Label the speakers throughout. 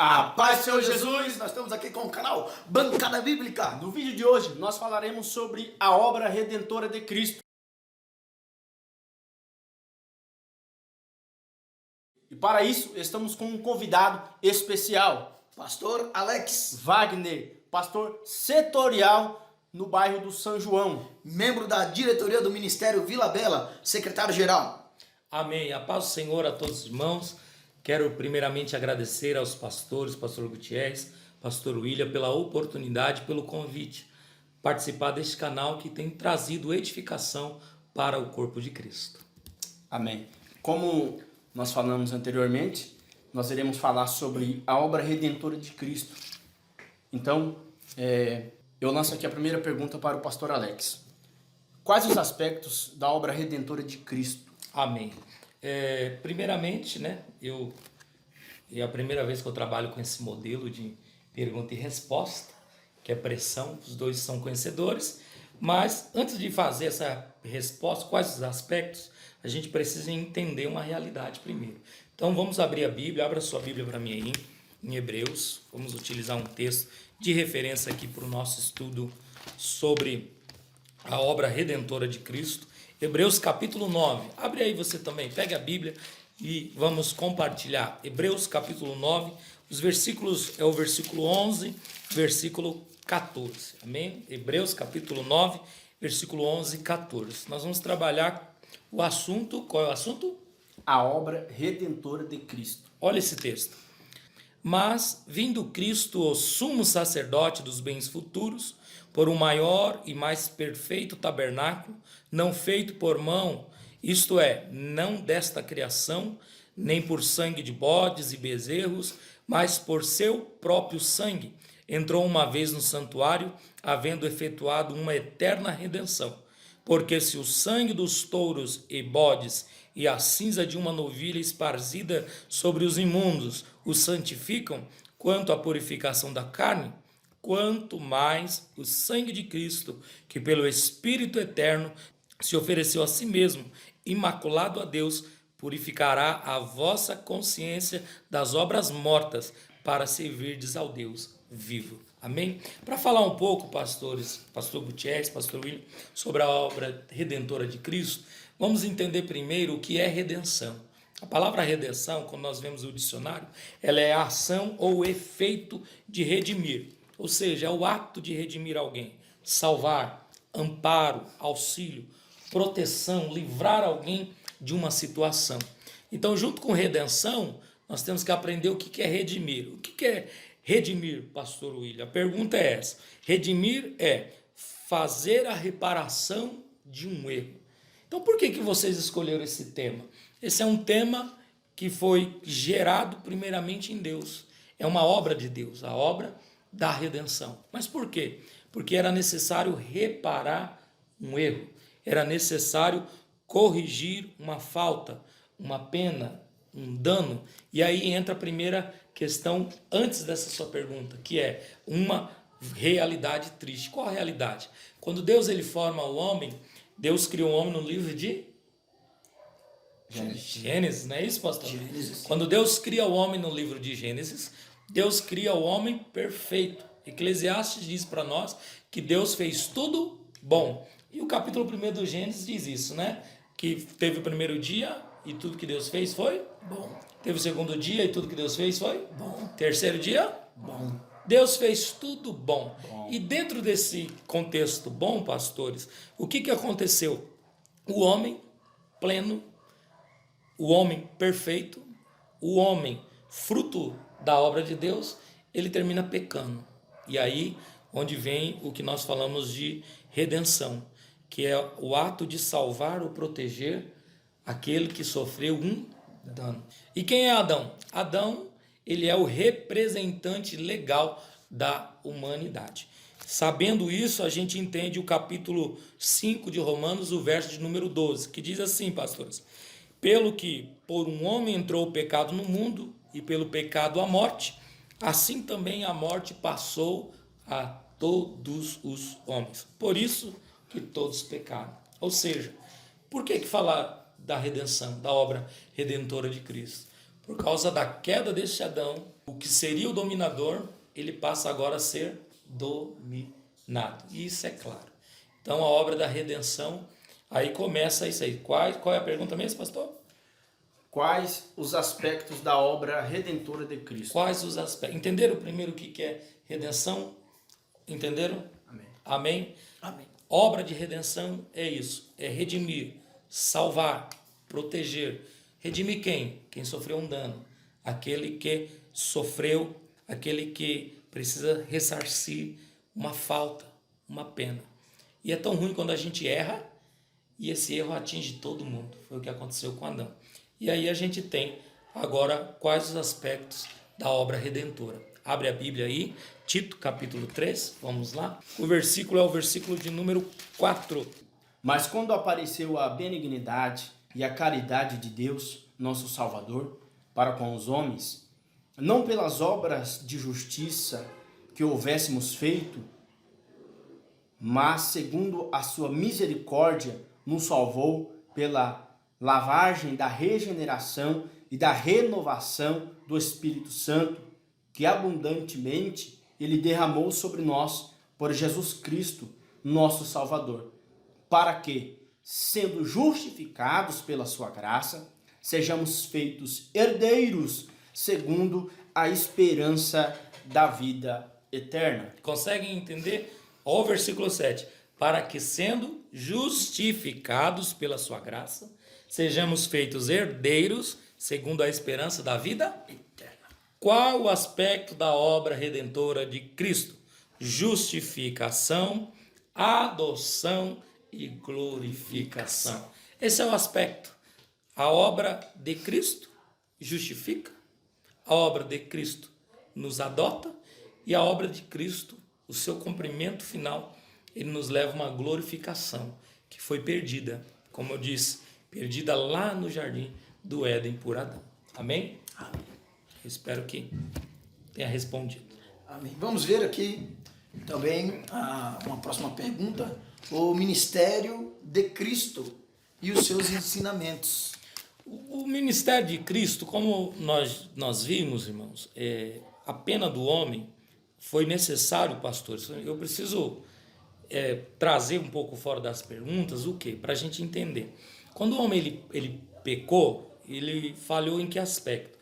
Speaker 1: A paz do Senhor Jesus, nós estamos aqui com o canal Bancada Bíblica.
Speaker 2: No vídeo de hoje nós falaremos sobre a obra redentora de Cristo. E para isso estamos com um convidado especial,
Speaker 1: Pastor Alex
Speaker 2: Wagner, pastor setorial no bairro do São João,
Speaker 1: membro da diretoria do Ministério Vila Bela, secretário-geral.
Speaker 3: Amém. A paz do Senhor a todos os irmãos. Quero primeiramente agradecer aos pastores, pastor Gutierrez, pastor William, pela oportunidade, pelo convite, participar deste canal que tem trazido edificação para o corpo de Cristo.
Speaker 2: Amém. Como nós falamos anteriormente, nós iremos falar sobre a obra redentora de Cristo. Então, eu lanço aqui a primeira pergunta para o pastor Alex. Quais os aspectos da obra redentora de Cristo?
Speaker 3: Amém. Primeiramente, é a primeira vez que eu trabalho com esse modelo de pergunta e resposta, que é pressão, os dois são conhecedores, mas antes de fazer essa resposta, quais os aspectos, a gente precisa entender uma realidade primeiro. Então vamos abrir a Bíblia, abra sua Bíblia para mim aí, em Hebreus, vamos utilizar um texto de referência aqui para o nosso estudo sobre a obra redentora de Cristo. Hebreus capítulo 9, abre aí você também, pega a Bíblia e vamos compartilhar. Hebreus capítulo 9, os versículos, é o versículo 11, versículo 14, amém? Hebreus capítulo 9, versículo 11 e 14. Nós vamos trabalhar o assunto, qual é o assunto?
Speaker 2: A obra redentora de Cristo.
Speaker 3: Olha esse texto. Mas, vindo Cristo, o sumo sacerdote dos bens futuros, por um maior e mais perfeito tabernáculo, não feito por mão, isto é, não desta criação, nem por sangue de bodes e bezerros, mas por seu próprio sangue, entrou uma vez no santuário, havendo efetuado uma eterna redenção. Porque se o sangue dos touros e bodes e a cinza de uma novilha esparzida sobre os imundos os santificam, quanto à purificação da carne, quanto mais o sangue de Cristo, que pelo Espírito eterno se ofereceu a si mesmo, imaculado a Deus, purificará a vossa consciência das obras mortas, para servirdes ao Deus vivo. Amém? Para falar um pouco, pastores, pastor Gutierrez, pastor William, sobre a obra redentora de Cristo, vamos entender primeiro o que é redenção. A palavra redenção, quando nós vemos o dicionário, ela é a ação ou efeito de redimir, ou seja, é o ato de redimir alguém, salvar, amparo, auxílio, proteção, livrar alguém de uma situação. Então, junto com redenção, nós temos que aprender o que é redimir. O que é redimir, pastor William? A pergunta é essa. Redimir é fazer a reparação de um erro. Então, por que vocês escolheram esse tema? Esse é um tema que foi gerado primeiramente em Deus. É uma obra de Deus, a obra da redenção. Mas por quê? Porque era necessário reparar um erro. Era necessário corrigir uma falta, uma pena, um dano. E aí entra a primeira questão antes dessa sua pergunta, que é uma realidade triste. Qual a realidade? Quando Deus ele forma o homem, Deus criou o homem no livro de Gênesis, não é isso, pastor?
Speaker 1: Gênesis.
Speaker 3: Quando Deus cria o homem no livro de Gênesis, Deus cria o homem perfeito. Eclesiastes diz para nós que Deus fez tudo bom. E o capítulo 1 do Gênesis diz isso, né? Que teve o primeiro dia e tudo que Deus fez foi
Speaker 1: Bom.
Speaker 3: Teve o segundo dia e tudo que Deus fez foi
Speaker 1: Bom.
Speaker 3: Terceiro dia?
Speaker 1: Bom.
Speaker 3: Deus fez tudo bom. E dentro desse contexto bom, pastores, o que aconteceu? O homem pleno, o homem perfeito, o homem fruto da obra de Deus, ele termina pecando. E aí, onde vem o que nós falamos de redenção, que é o ato de salvar ou proteger aquele que sofreu um dano. E quem é Adão? Adão, ele é o representante legal da humanidade. Sabendo isso, a gente entende o capítulo 5 de Romanos, o verso de número 12, que diz assim, pastores: pelo que por um homem entrou o pecado no mundo, e pelo pecado a morte, assim também a morte passou a todos os homens. Por isso que todos pecaram. Ou seja, por que falar da redenção, da obra redentora de Cristo? Por causa da queda deste Adão, o que seria o dominador, ele passa agora a ser dominado. E isso é claro. Então a obra da redenção, aí começa isso aí. Qual é a pergunta mesmo, pastor?
Speaker 2: Quais os aspectos da obra redentora de Cristo?
Speaker 3: Quais os aspectos? Entenderam primeiro o que é redenção? Entenderam?
Speaker 2: Amém.
Speaker 3: Amém?
Speaker 1: Amém.
Speaker 3: Obra de redenção é isso, é redimir, salvar, proteger. Redimir quem? Quem sofreu um dano. Aquele que sofreu, aquele que precisa ressarcir uma falta, uma pena. E é tão ruim quando a gente erra e esse erro atinge todo mundo. Foi o que aconteceu com Adão. E aí a gente tem agora quais os aspectos da obra redentora. Abre a Bíblia aí, Tito, capítulo 3, vamos lá. O versículo é o versículo de número 4.
Speaker 2: Mas quando apareceu a benignidade e a caridade de Deus, nosso Salvador, para com os homens, não pelas obras de justiça que houvéssemos feito, mas segundo a sua misericórdia, nos salvou pela lavagem da regeneração e da renovação do Espírito Santo, que abundantemente ele derramou sobre nós por Jesus Cristo, nosso Salvador, para que, sendo justificados pela sua graça, sejamos feitos herdeiros segundo a esperança da vida eterna.
Speaker 3: Conseguem entender? Olha o versículo 7. Para que, sendo justificados pela sua graça, sejamos feitos herdeiros segundo a esperança da vida eterna. Qual o aspecto da obra redentora de Cristo? Justificação, adoção e glorificação. Esse é o aspecto. A obra de Cristo justifica, a obra de Cristo nos adota e a obra de Cristo, o seu cumprimento final, ele nos leva a uma glorificação que foi perdida, como eu disse, perdida lá no jardim do Éden por Adão. Amém?
Speaker 1: Amém.
Speaker 3: Eu espero que tenha respondido.
Speaker 1: Amém. Vamos ver aqui também uma próxima pergunta. O ministério de Cristo e os seus ensinamentos.
Speaker 3: O ministério de Cristo, como nós vimos, irmãos, a pena do homem foi necessário, pastores. Eu preciso trazer um pouco fora das perguntas o quê? Para a gente entender. Quando o homem ele pecou, ele falhou em que aspecto?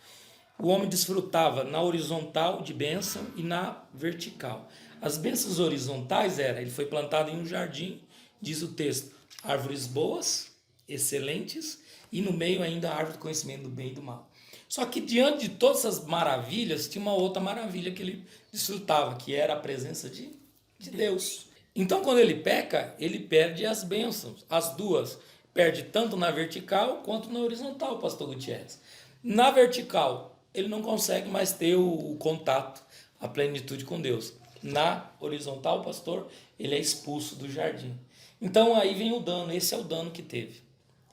Speaker 3: O homem desfrutava na horizontal de bênção e na vertical. As bênçãos horizontais ele foi plantado em um jardim, diz o texto, árvores boas, excelentes, e no meio ainda a árvore do conhecimento do bem e do mal. Só que diante de todas essas maravilhas, tinha uma outra maravilha que ele desfrutava, que era a presença de Deus. Então, quando ele peca, ele perde as bênçãos, as duas. Perde tanto na vertical quanto na horizontal, pastor Gutierrez. Na vertical, ele não consegue mais ter o contato, a plenitude com Deus. Na horizontal, pastor, ele é expulso do jardim. Então, aí vem o dano. Esse é o dano que teve.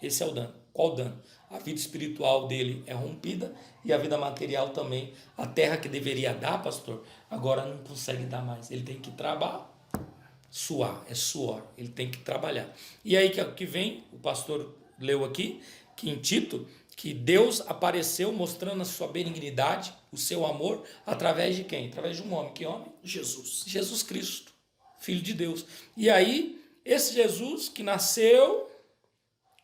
Speaker 3: Esse é o dano. Qual o dano? A vida espiritual dele é rompida e a vida material também. A terra que deveria dar, pastor, agora não consegue dar mais. Ele tem que trabalhar. Suar, é suor, ele tem que trabalhar. E aí que vem, o pastor leu aqui, que em Tito, que Deus apareceu mostrando a sua benignidade, o seu amor, através de quem? Através de um homem. Que homem?
Speaker 1: Jesus.
Speaker 3: Jesus Cristo, Filho de Deus. E aí, esse Jesus que nasceu,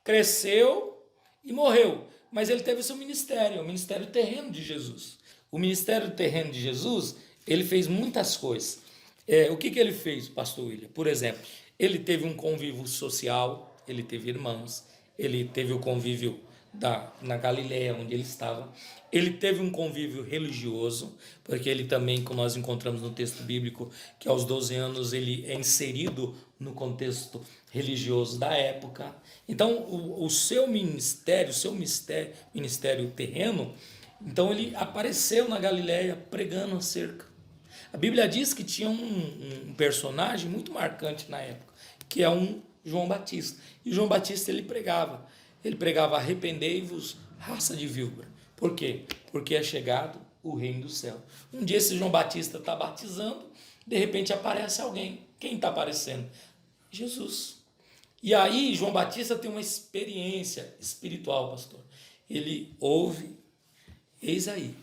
Speaker 3: cresceu e morreu, mas ele teve o seu ministério, o ministério terreno de Jesus. O ministério terreno de Jesus, ele fez muitas coisas. O que ele fez, pastor William? Por exemplo, ele teve um convívio social, ele teve irmãos, ele teve o convívio na Galileia, onde ele estava, ele teve um convívio religioso, porque ele também, como nós encontramos no texto bíblico, que aos 12 anos ele é inserido no contexto religioso da época. Então, o seu ministério, ministério terreno, então ele apareceu na Galileia pregando acerca. A Bíblia diz que tinha um personagem muito marcante na época, que é um João Batista. E João Batista ele pregava arrependei-vos, raça de víbora. Por quê? Porque é chegado o reino do céu. Um dia esse João Batista está batizando, de repente aparece alguém. Quem está aparecendo? Jesus. E aí João Batista tem uma experiência espiritual, pastor. Ele ouve, eis aí,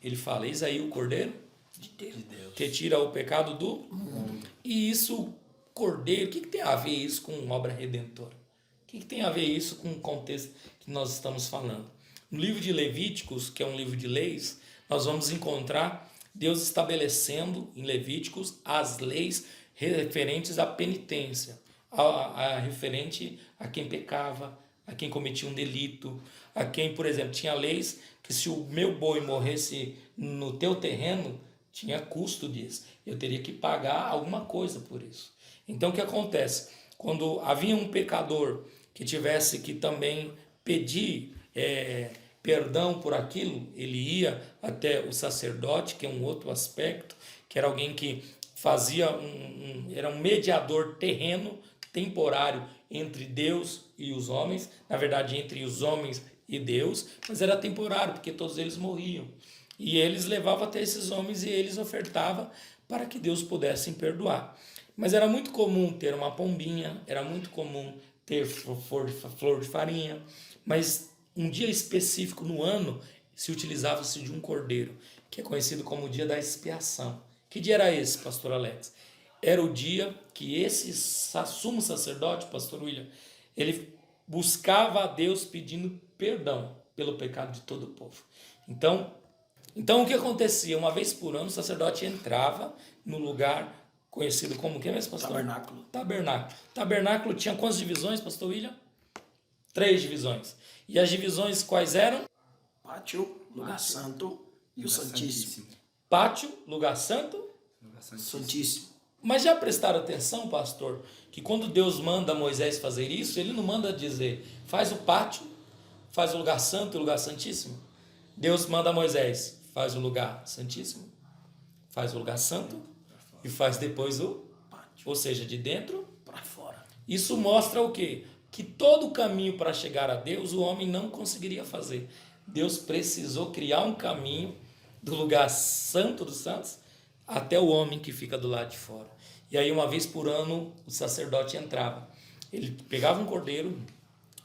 Speaker 3: ele fala, eis aí o Cordeiro
Speaker 1: De Deus.
Speaker 3: que tira o pecado do mundo. E isso, Cordeiro, o que tem a ver isso com obra redentora? O que tem a ver isso com o contexto que nós estamos falando? No livro de Levíticos, que é um livro de leis, nós vamos encontrar Deus estabelecendo em Levíticos as leis referentes à penitência, referente a quem pecava, a quem cometia um delito, a quem, por exemplo, tinha leis que se o meu boi morresse no teu terreno, tinha custo disso. Eu teria que pagar alguma coisa por isso. Então, o que acontece? Quando havia um pecador que tivesse que também pedir perdão por aquilo, ele ia até o sacerdote, que é um outro aspecto, que era alguém que fazia era um mediador terreno, temporário, entre Deus e os homens, na verdade entre os homens e Deus, mas era temporário, porque todos eles morriam. E eles levavam até esses homens e eles ofertavam para que Deus pudesse perdoar. Mas era muito comum ter uma pombinha, era muito comum ter flor de farinha, mas um dia específico no ano se utilizava-se de um cordeiro, que é conhecido como o dia da expiação. Que dia era esse, pastor Alex? Era o dia que esse sumo sacerdote, pastor William, ele buscava a Deus pedindo perdão pelo pecado de todo o povo. Então o que acontecia? Uma vez por ano o sacerdote entrava no lugar conhecido como o que mesmo, pastor?
Speaker 1: Tabernáculo.
Speaker 3: Tabernáculo tinha quantas divisões, pastor William? 3 divisões. E as divisões quais eram?
Speaker 1: Pátio, lugar santo e o Santíssimo.
Speaker 3: Pátio, lugar santo,
Speaker 1: Santíssimo.
Speaker 3: Mas já prestaram atenção, pastor, que quando Deus manda Moisés fazer isso, ele não manda dizer, faz o pátio, faz o lugar santo e o lugar santíssimo. Deus manda Moisés, faz o lugar santíssimo, faz o lugar santo e faz depois o
Speaker 1: Pátio.
Speaker 3: Ou seja, de dentro
Speaker 1: Para fora.
Speaker 3: Isso mostra o quê? Que todo o caminho para chegar a Deus o homem não conseguiria fazer. Deus precisou criar um caminho do lugar santo dos santos até o homem que fica do lado de fora. E aí uma vez por ano o sacerdote entrava. Ele pegava um cordeiro,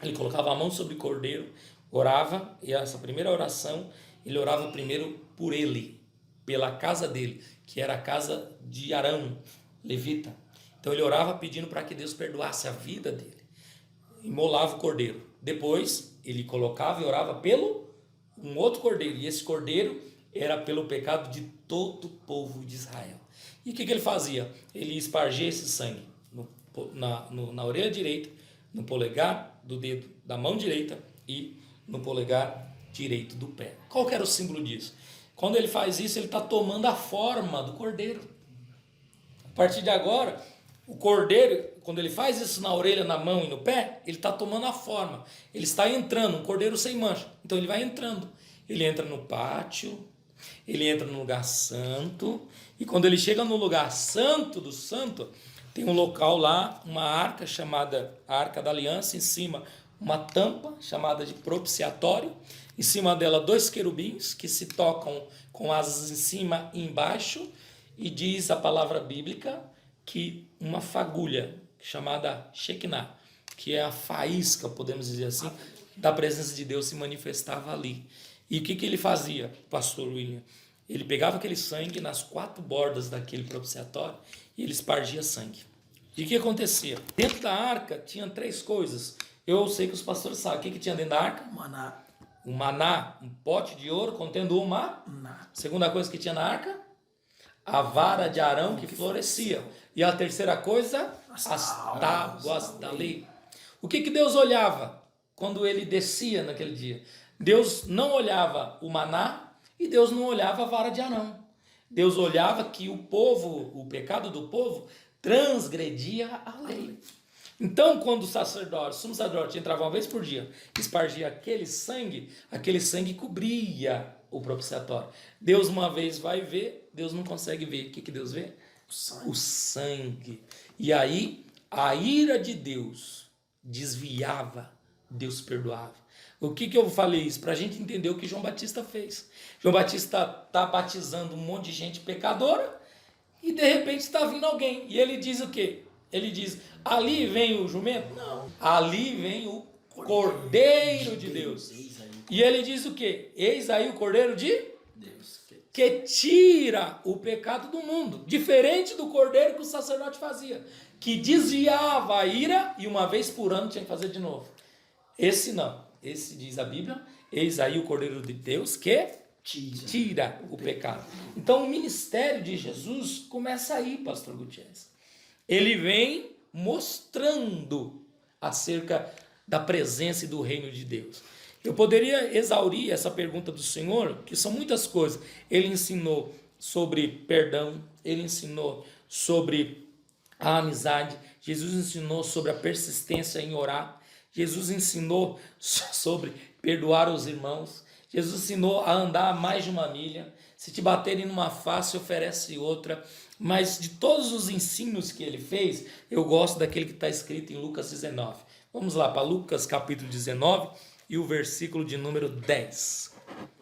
Speaker 3: ele colocava a mão sobre o cordeiro, orava, e essa primeira oração, ele orava primeiro por ele, pela casa dele, que era a casa de Arão, levita. Então ele orava pedindo para que Deus perdoasse a vida dele. Imolava o cordeiro. Depois ele colocava e orava pelo um outro cordeiro. E esse cordeiro era pelo pecado de todo o povo de Israel. E o que ele fazia? Ele espargia esse sangue na orelha direita, no polegar do dedo da mão direita e no polegar direito do pé. Qual que era o símbolo disso? Quando ele faz isso, ele está tomando a forma do cordeiro. A partir de agora, o cordeiro, quando ele faz isso na orelha, na mão e no pé, ele está tomando a forma. Ele está entrando, um cordeiro sem mancha. Então ele vai entrando. Ele entra no pátio, ele entra no lugar santo. E quando ele chega no lugar santo do santo, tem um local lá, uma arca chamada Arca da Aliança, em cima uma tampa chamada de propiciatório. Em cima dela 2 querubins que se tocam com asas em cima e embaixo. E diz a palavra bíblica que uma fagulha chamada Shekinah, que é a faísca, podemos dizer assim, da presença de Deus se manifestava ali. E o que ele fazia, pastor William? Ele pegava aquele sangue nas 4 bordas daquele propiciatório e ele espargia sangue. E o que acontecia? Dentro da arca tinha 3 coisas. Eu sei que os pastores sabem. O que tinha dentro da arca?
Speaker 1: Maná.
Speaker 3: Um maná, um pote de ouro contendo uma. Segunda coisa que tinha na arca? A vara de Arão que florescia. E a terceira coisa? As tábuas da lei. O que Deus olhava quando ele descia naquele dia? Deus não olhava o maná e Deus não olhava a vara de Arão. Deus olhava que o povo, o pecado do povo, transgredia a lei. Então, quando o sumo sacerdote entrava uma vez por dia, espargia aquele sangue cobria o propiciatório. Deus uma vez vai ver, Deus não consegue ver. O que Deus vê? O sangue. E aí, a ira de Deus desviava, Deus perdoava. O que eu falei isso? Para a gente entender o que João Batista fez. João Batista está batizando um monte de gente pecadora e de repente está vindo alguém. E ele diz o quê? Ele diz, ali vem o jumento? Não. Ali vem o Cordeiro de Deus. E ele diz o quê? Eis aí o Cordeiro de Deus. que tira o pecado do mundo, diferente do cordeiro que o sacerdote fazia, que desviava a ira e uma vez por ano tinha que fazer de novo. Esse não, esse diz a Bíblia, eis aí o cordeiro de Deus que tira o pecado. Então o ministério de Jesus começa aí, pastor Gutierrez. Ele vem mostrando acerca da presença e do reino de Deus. Eu poderia exaurir essa pergunta do Senhor, que são muitas coisas. Ele ensinou sobre perdão, ele ensinou sobre a amizade, Jesus ensinou sobre a persistência em orar, Jesus ensinou sobre perdoar os irmãos, Jesus ensinou a andar mais de uma milha, se te baterem numa face, oferece outra. Mas de todos os ensinos que ele fez, eu gosto daquele que está escrito em Lucas 19. Vamos lá para Lucas capítulo 19 e o versículo de número 10.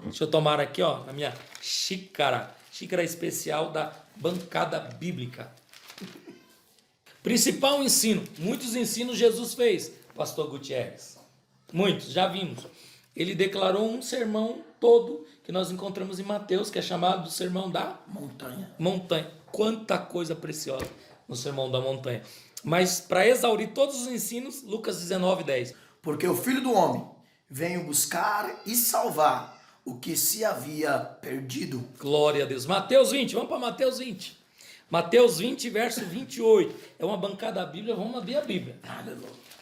Speaker 3: Deixa eu tomar aqui, ó, na minha xícara especial da bancada bíblica. Principal ensino, muitos ensinos Jesus fez, pastor Gutierrez. Muitos, já vimos. Ele declarou um sermão todo que nós encontramos em Mateus, que é chamado do sermão da montanha. Quanta coisa preciosa no sermão da montanha. Mas para exaurir todos os ensinos, Lucas 19, 10.
Speaker 1: Porque o Filho do Homem veio buscar e salvar o que se havia perdido.
Speaker 3: Glória a Deus. Mateus 20, vamos para Mateus 20. Mateus 20, verso 28. É uma bancada da Bíblia, vamos abrir a Bíblia.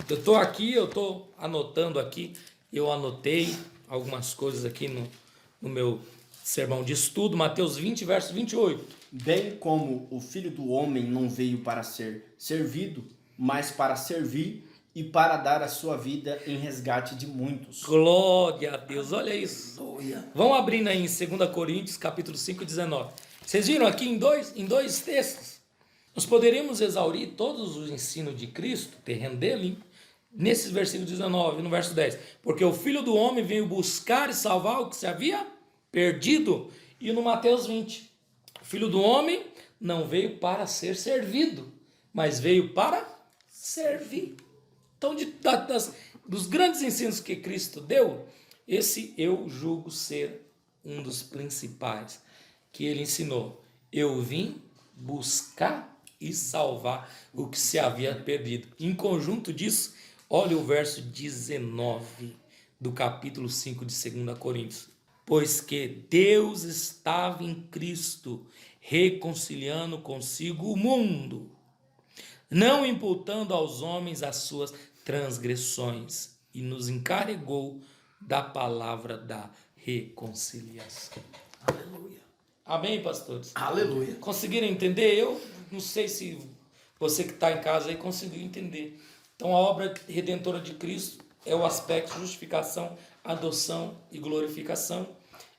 Speaker 3: Eu estou aqui, eu estou anotando aqui. Eu anotei algumas coisas aqui no meu sermão de estudo. Mateus 20, verso 28.
Speaker 2: Bem como o Filho do Homem não veio para ser servido, mas para servir e para dar a sua vida em resgate de muitos.
Speaker 3: Glória a Deus, olha isso. Vamos abrindo aí em 2 Coríntios, capítulo 5, 19. Vocês viram aqui em dois textos? Nós poderíamos exaurir todos os ensinos de Cristo, terreno dele, nesses versículos 19, no verso 10. Porque o Filho do Homem veio buscar e salvar o que se havia perdido. E no Mateus 20, o Filho do Homem não veio para ser servido, mas veio para servir. Então, dos grandes ensinos que Cristo deu, esse eu julgo ser um dos principais que ele ensinou. Eu vim buscar e salvar o que se havia perdido. Em conjunto disso, olha o verso 19 do capítulo 5 de 2 Coríntios. Pois que Deus estava em Cristo, reconciliando consigo o mundo, não imputando aos homens as suas transgressões, e nos encarregou da palavra da reconciliação.
Speaker 1: Aleluia.
Speaker 3: Amém, pastores?
Speaker 1: Aleluia.
Speaker 3: Conseguiram entender? Eu não sei se você que está em casa aí conseguiu entender. Então, a obra redentora de Cristo é o aspecto de justificação, adoção e glorificação.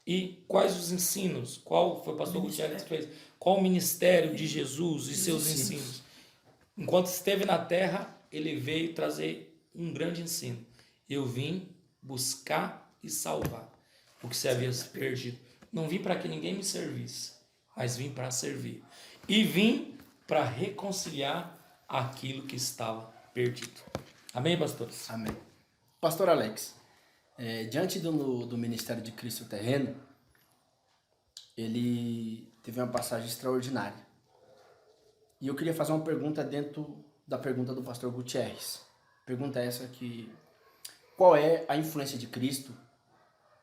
Speaker 3: E quais os ensinos? Qual foi o pastor Gutierrez que fez? Qual o ministério de Jesus e seus ensinos? Enquanto esteve na terra, ele veio trazer um grande ensino. Eu vim buscar e salvar o que se havia perdido. Não vim para que ninguém me servisse, mas vim para servir. E vim para reconciliar aquilo que estava perdido. Amém, pastores?
Speaker 2: Amém. Pastor Alex, diante do ministério de Cristo terreno, ele teve uma passagem extraordinária. E eu queria fazer uma pergunta dentro da pergunta do pastor Gutierrez. Pergunta essa que... Qual é a influência de Cristo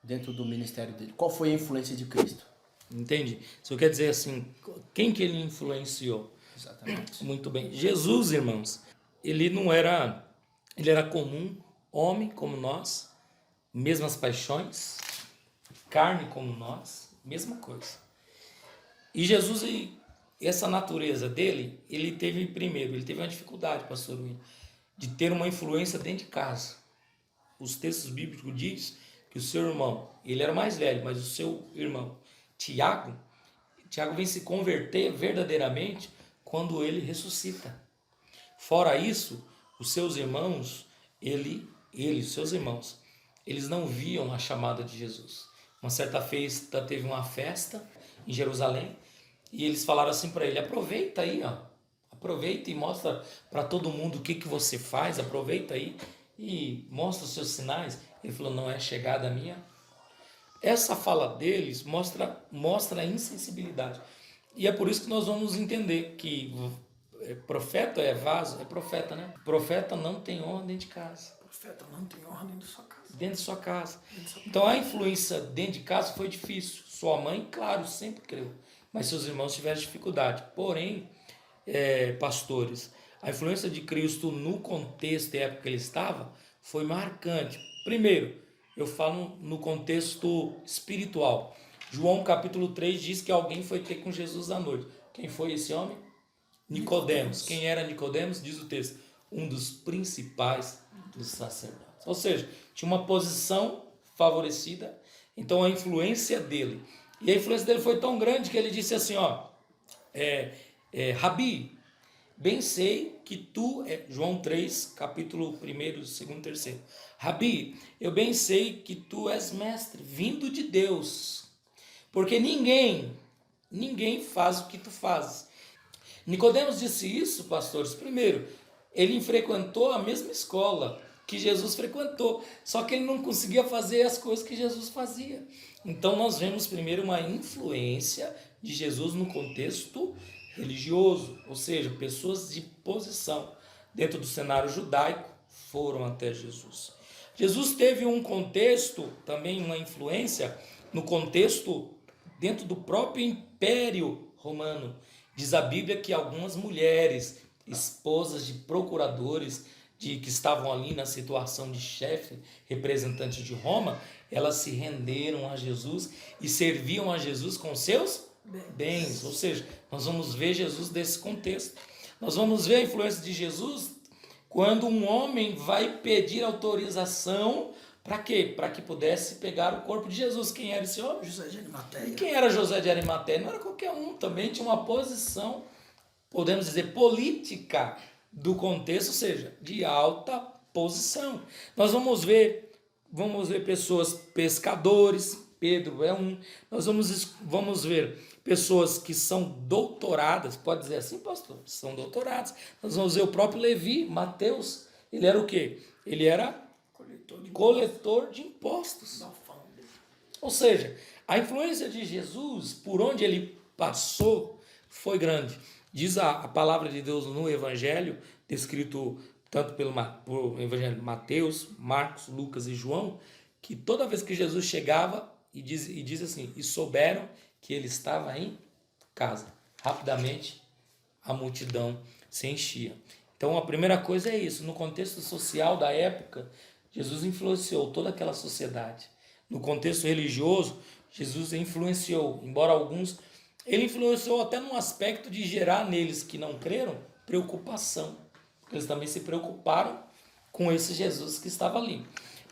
Speaker 2: dentro do ministério dele? Qual foi a influência de Cristo?
Speaker 3: Entendi. Isso quer dizer assim, quem que ele influenciou?
Speaker 2: Exatamente.
Speaker 3: Muito bem. Jesus, irmãos, ele era comum, homem como nós, mesmas paixões, carne como nós, mesma coisa. E Jesus, essa natureza dele, ele teve uma dificuldade, pastor Luiz, de ter uma influência dentro de casa. Os textos bíblicos dizem que o seu irmão, ele era mais velho, mas o seu irmão, Tiago vem se converter verdadeiramente quando ele ressuscita. Fora isso, os seus irmãos, seus irmãos, eles não viam a chamada de Jesus. Uma certa feita teve uma festa em Jerusalém e eles falaram assim para ele: aproveita aí, ó, aproveita e mostra para todo mundo o que você faz, aproveita aí e mostra os seus sinais. Ele falou: não é chegada a minha essa fala deles mostra a insensibilidade. E é por isso que nós vamos entender que profeta é vaso, é profeta, né? Profeta não tem honra dentro de casa.
Speaker 1: Profeta não tem ordem da sua casa.
Speaker 3: Dentro de sua casa. Então a influência dentro de casa foi difícil. Sua mãe, claro, sempre creu. Mas seus irmãos tiveram dificuldade. Porém, pastores, a influência de Cristo no contexto e época que ele estava foi marcante. Primeiro, eu falo no contexto espiritual. João capítulo 3 diz que alguém foi ter com Jesus à noite. Quem foi esse homem? Nicodemos. Quem era Nicodemos? Diz o texto, um dos principais dos sacerdotes. Ou seja, tinha uma posição favorecida, então a influência dele. E a influência dele foi tão grande que ele disse assim, Rabi, bem sei que tu, João 3, capítulo 1, 2, 3. Rabi, eu bem sei que tu és mestre, vindo de Deus, porque ninguém faz o que tu fazes. Nicodemos disse isso, pastores, primeiro, ele frequentou a mesma escola que Jesus frequentou, só que ele não conseguia fazer as coisas que Jesus fazia. Então nós vemos primeiro uma influência de Jesus no contexto religioso, ou seja, pessoas de posição dentro do cenário judaico foram até Jesus. Jesus teve um contexto, também uma influência no contexto dentro do próprio Império Romano. Diz a Bíblia que algumas mulheres, esposas de procuradores que estavam ali na situação de chefe, representante de Roma, elas se renderam a Jesus e serviam a Jesus com seus bens. Ou seja, nós vamos ver Jesus desse contexto. Nós vamos ver a influência de Jesus quando um homem vai pedir autorização para quê? Para que pudesse pegar o corpo de Jesus. Quem era esse homem?
Speaker 1: José de Arimateia.
Speaker 3: E quem era José de Arimateia? Não era qualquer um, também tinha uma posição, podemos dizer, política do contexto, ou seja, de alta posição. Nós vamos ver pessoas pescadores, Pedro é um. Nós vamos ver pessoas que são doutoradas, pode dizer assim, pastor? São doutoradas. Nós vamos ver o próprio Levi, Mateus, ele era o quê? Ele era coletor de impostos. Ou seja, a influência de Jesus, por onde ele passou, foi grande. Diz a palavra de Deus no Evangelho, descrito tanto pelo Evangelho Mateus, Marcos, Lucas e João, que toda vez que Jesus chegava, e diz assim, e souberam que ele estava em casa. Rapidamente, a multidão se enchia. Então, a primeira coisa é isso. No contexto social da época, Jesus influenciou toda aquela sociedade. No contexto religioso, Jesus influenciou, embora alguns... Ele influenciou até num aspecto de gerar neles que não creram preocupação. Porque eles também se preocuparam com esse Jesus que estava ali.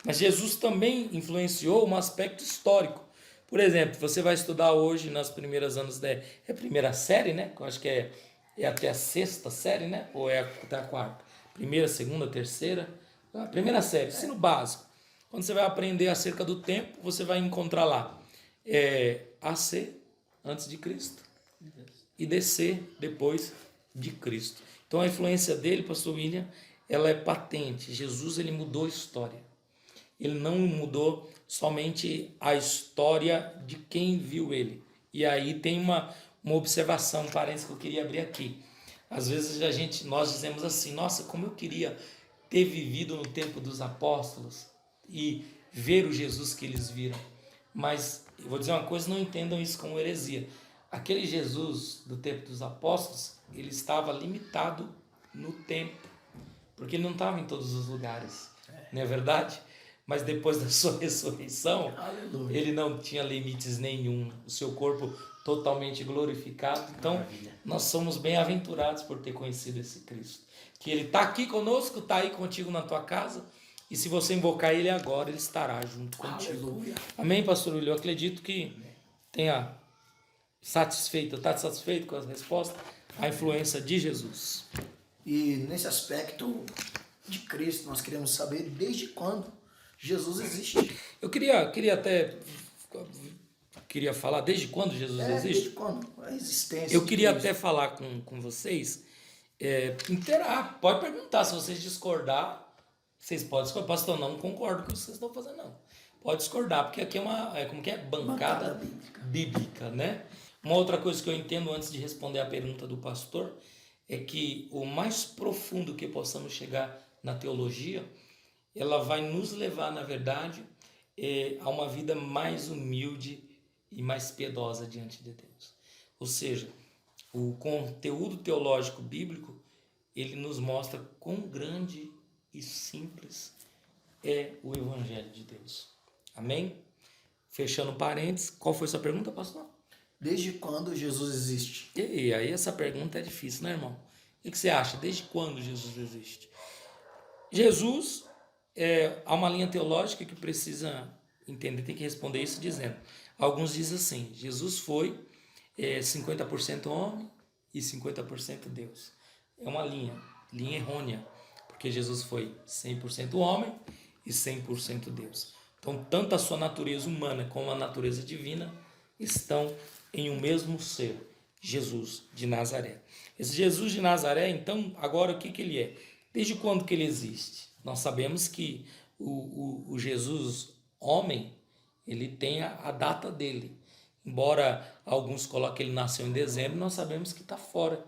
Speaker 3: Mas Jesus também influenciou um aspecto histórico. Por exemplo, você vai estudar hoje nas primeiras anos a primeira série, né? Eu acho que é até a sexta série, né? Ou é até a quarta? Primeira, segunda, terceira. A primeira série, ensino básico. Quando você vai aprender acerca do tempo, você vai encontrar lá AC, antes de Cristo, e DC, depois de Cristo. Então a influência dele, pastor William, ela é patente. Jesus, ele mudou a história. Ele não mudou somente a história de quem viu ele. E aí tem uma observação, um parênteses que eu queria abrir aqui. Às vezes nós dizemos assim, nossa, como eu queria ter vivido no tempo dos apóstolos e ver o Jesus que eles viram. Mas, eu vou dizer uma coisa, não entendam isso como heresia. Aquele Jesus do tempo dos apóstolos, ele estava limitado no tempo, porque ele não estava em todos os lugares, não é verdade? Mas depois da sua ressurreição, aleluia, ele não tinha limites nenhum, o seu corpo totalmente glorificado. Então, maravilha, nós somos bem-aventurados por ter conhecido esse Cristo. Que ele está aqui conosco, está aí contigo na tua casa, e se você invocar ele agora, ele estará junto contigo. Aleluia. Amém, pastor William? Eu acredito que está satisfeito com a resposta? A influência de Jesus.
Speaker 1: E nesse aspecto de Cristo, nós queremos saber desde quando Jesus existe.
Speaker 3: Eu queria falar desde quando Jesus existe.
Speaker 1: Desde quando? A existência.
Speaker 3: Eu queria até falar com vocês, pode perguntar, se vocês discordar, vocês podem discordar. Pastor, não concordo com o que vocês estão fazendo, não. pode discordar, porque aqui é uma, como que é? Bancada
Speaker 1: bíblica.
Speaker 3: bíblica, né? Uma outra coisa que eu entendo antes de responder a pergunta do pastor é que o mais profundo que possamos chegar na teologia, ela vai nos levar, na verdade, a uma vida mais humilde e mais piedosa diante de Deus. Ou seja, o conteúdo teológico bíblico, ele nos mostra quão grande e simples é o Evangelho de Deus. Amém? Fechando parênteses, qual foi sua pergunta, pastor?
Speaker 1: Desde quando Jesus existe?
Speaker 3: E aí essa pergunta é difícil, né, irmão? O que você acha? Desde quando Jesus existe? Jesus, há uma linha teológica que precisa entender, tem que responder isso dizendo. Alguns dizem assim, Jesus foi 50% homem e 50% Deus. É uma linha errônea, porque Jesus foi 100% homem e 100% Deus. Então, tanto a sua natureza humana como a natureza divina estão em um mesmo ser, Jesus de Nazaré. Esse Jesus de Nazaré, então, agora o que ele é? Desde quando que ele existe? Nós sabemos que o Jesus homem, ele tem a data dele. Embora alguns coloquem que ele nasceu em dezembro, nós sabemos que está fora.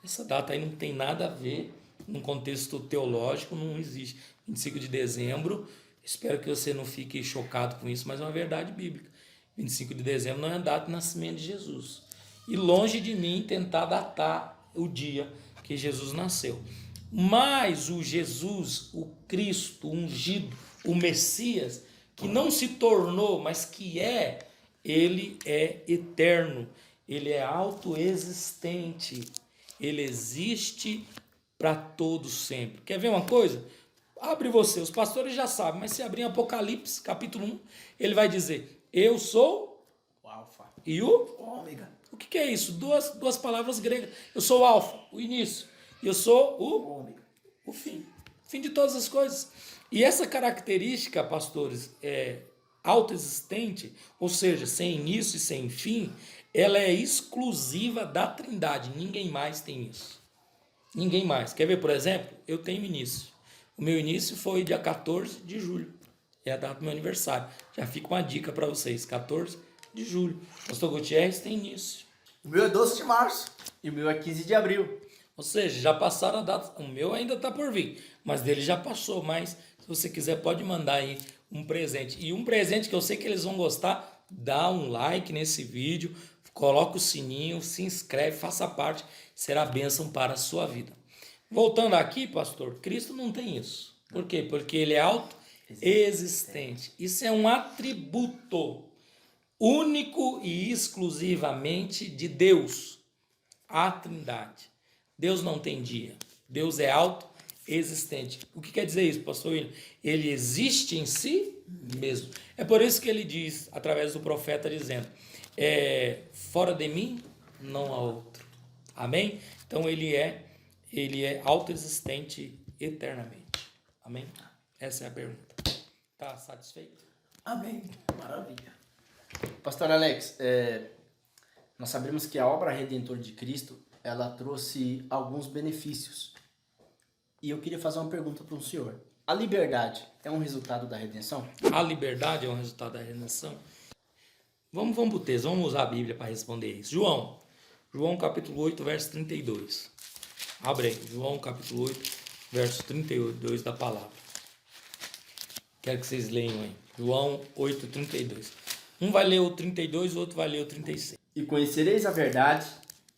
Speaker 3: Essa data aí não tem nada a ver, num contexto teológico, não existe. 25 de dezembro, espero que você não fique chocado com isso, mas é uma verdade bíblica. 25 de dezembro não é a data de nascimento de Jesus. E longe de mim tentar datar o dia que Jesus nasceu. Mas o Jesus, o Cristo ungido, o Messias, que não se tornou, mas que ele é eterno, ele é autoexistente, ele existe para todos sempre. Quer ver uma coisa? Abre você, os pastores já sabem, mas se abrir em Apocalipse, capítulo 1, ele vai dizer, eu sou
Speaker 2: O Alfa.
Speaker 3: e o
Speaker 1: Ômega.
Speaker 3: O que é isso? Duas palavras gregas. Eu sou o alfa, o início, e eu sou
Speaker 1: Ômega.
Speaker 3: o fim. Fim de todas as coisas. E essa característica, pastores, autoexistente, ou seja, sem início e sem fim, ela é exclusiva da Trindade. Ninguém mais tem isso. Ninguém mais. Quer ver, por exemplo? Eu tenho início. O meu início foi dia 14 de julho. É a data do meu aniversário. Já fica uma dica para vocês. 14 de julho. Pastor Gutierrez tem início.
Speaker 1: O meu é 12 de março.
Speaker 2: E o meu é 15 de abril.
Speaker 3: Ou seja, já passaram a data. O meu ainda está por vir, mas dele já passou. Mas se você quiser, pode mandar aí um presente. E um presente que eu sei que eles vão gostar, dá um like nesse vídeo, coloca o sininho, se inscreve, faça parte, será bênção para a sua vida. Voltando aqui, pastor, Cristo não tem isso. Por quê? Porque ele é autoexistente. Isso é um atributo único e exclusivamente de Deus, a Trindade. Deus não tem dia. Deus é autoexistente. O que quer dizer isso, pastor William? Ele existe em si mesmo. É por isso que ele diz, através do profeta, dizendo, fora de mim não há outro. Amém? Então ele é autoexistente eternamente. Amém? Essa é a pergunta. Está satisfeito?
Speaker 1: Amém. Maravilha.
Speaker 2: Pastor Alex, nós sabemos que a obra redentora de Cristo, ela trouxe alguns benefícios. E eu queria fazer uma pergunta para o senhor. A liberdade é um resultado da redenção?
Speaker 3: A liberdade é um resultado da redenção? Vamos para o texto, vamos usar a Bíblia para responder isso. João capítulo 8, verso 32. Abre aí, João capítulo 8, verso 32 da palavra. Quero que vocês leiam aí. João 8, 32. Um vai ler o 32, o outro vai ler o 36.
Speaker 2: E conhecereis a verdade,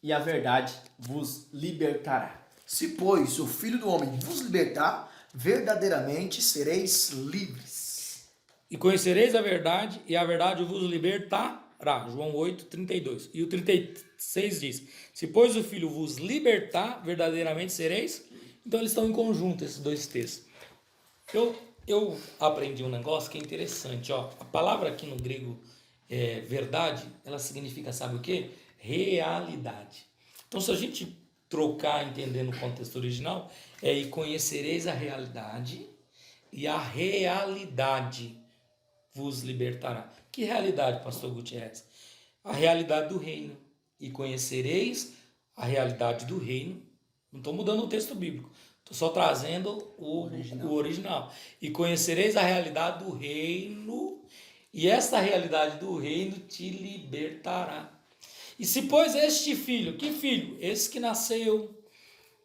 Speaker 2: e a verdade vos libertará.
Speaker 1: Se, pois, o Filho do Homem vos libertar, verdadeiramente sereis livres.
Speaker 3: E conhecereis a verdade, e a verdade vos libertará. João 8, 32. E o 36 diz, se, pois, o Filho vos libertar, verdadeiramente sereis. Então, eles estão em conjunto, esses dois textos. Eu aprendi um negócio que é interessante. Ó. A palavra aqui no grego, verdade, ela significa, sabe o quê? Realidade. Então, se a gente trocar, entendendo o contexto original, e conhecereis a realidade, e a realidade vos libertará. Que realidade, pastor Gutierrez? A realidade do reino. E conhecereis a realidade do reino. Não estou mudando o texto bíblico. Estou só trazendo o original. E conhecereis a realidade do reino E esta realidade do reino te libertará. E se pois este filho, que filho? Esse que nasceu.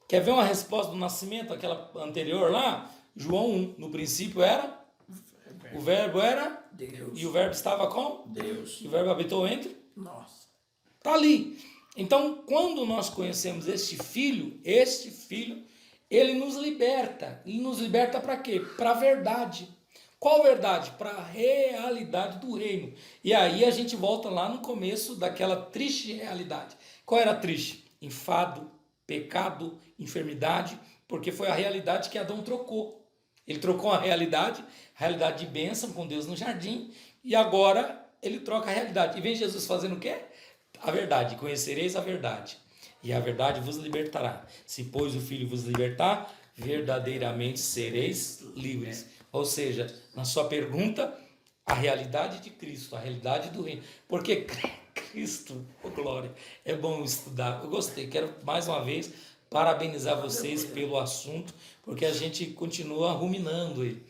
Speaker 3: Quer ver uma resposta do nascimento, aquela anterior lá? João 1. No princípio era? O verbo era?
Speaker 1: Deus.
Speaker 3: E o verbo estava com?
Speaker 1: Deus.
Speaker 3: E o verbo habitou entre?
Speaker 1: Nossa.
Speaker 3: Está ali. Então, quando nós conhecemos este filho, ele nos liberta. E nos liberta para quê? Para a verdade. Qual verdade? Para a realidade do reino. E aí a gente volta lá no começo daquela triste realidade. Qual era triste? Enfado, pecado, enfermidade, porque foi a realidade que Adão trocou. Ele trocou a realidade de bênção com Deus no jardim, e agora ele troca a realidade. E vem Jesus fazendo o quê? A verdade. Conhecereis a verdade, e a verdade vos libertará. Se, pois, o Filho vos libertar, verdadeiramente sereis livres. Ou seja, na sua pergunta, a realidade de Cristo, a realidade do reino. Porque Cristo, oh glória, é bom estudar. Eu gostei, quero mais uma vez parabenizar vocês pelo assunto, porque a gente continua ruminando ele.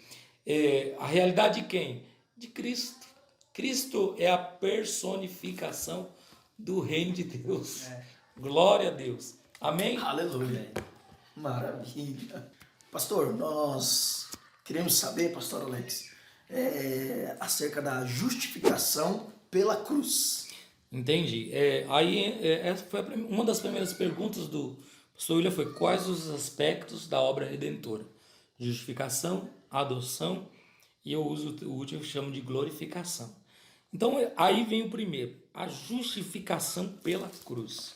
Speaker 3: A realidade de quem? De Cristo. Cristo é a personificação do reino de Deus. Glória a Deus. Amém?
Speaker 1: Aleluia. Maravilha. Pastor, nós queremos saber, pastor Alex, acerca da justificação pela cruz.
Speaker 3: Entendi. Essa foi uma das primeiras perguntas do pastor William, foi quais os aspectos da obra redentora? Justificação, adoção, e eu uso o último que chamo de glorificação. Então, aí vem o primeiro, a justificação pela cruz.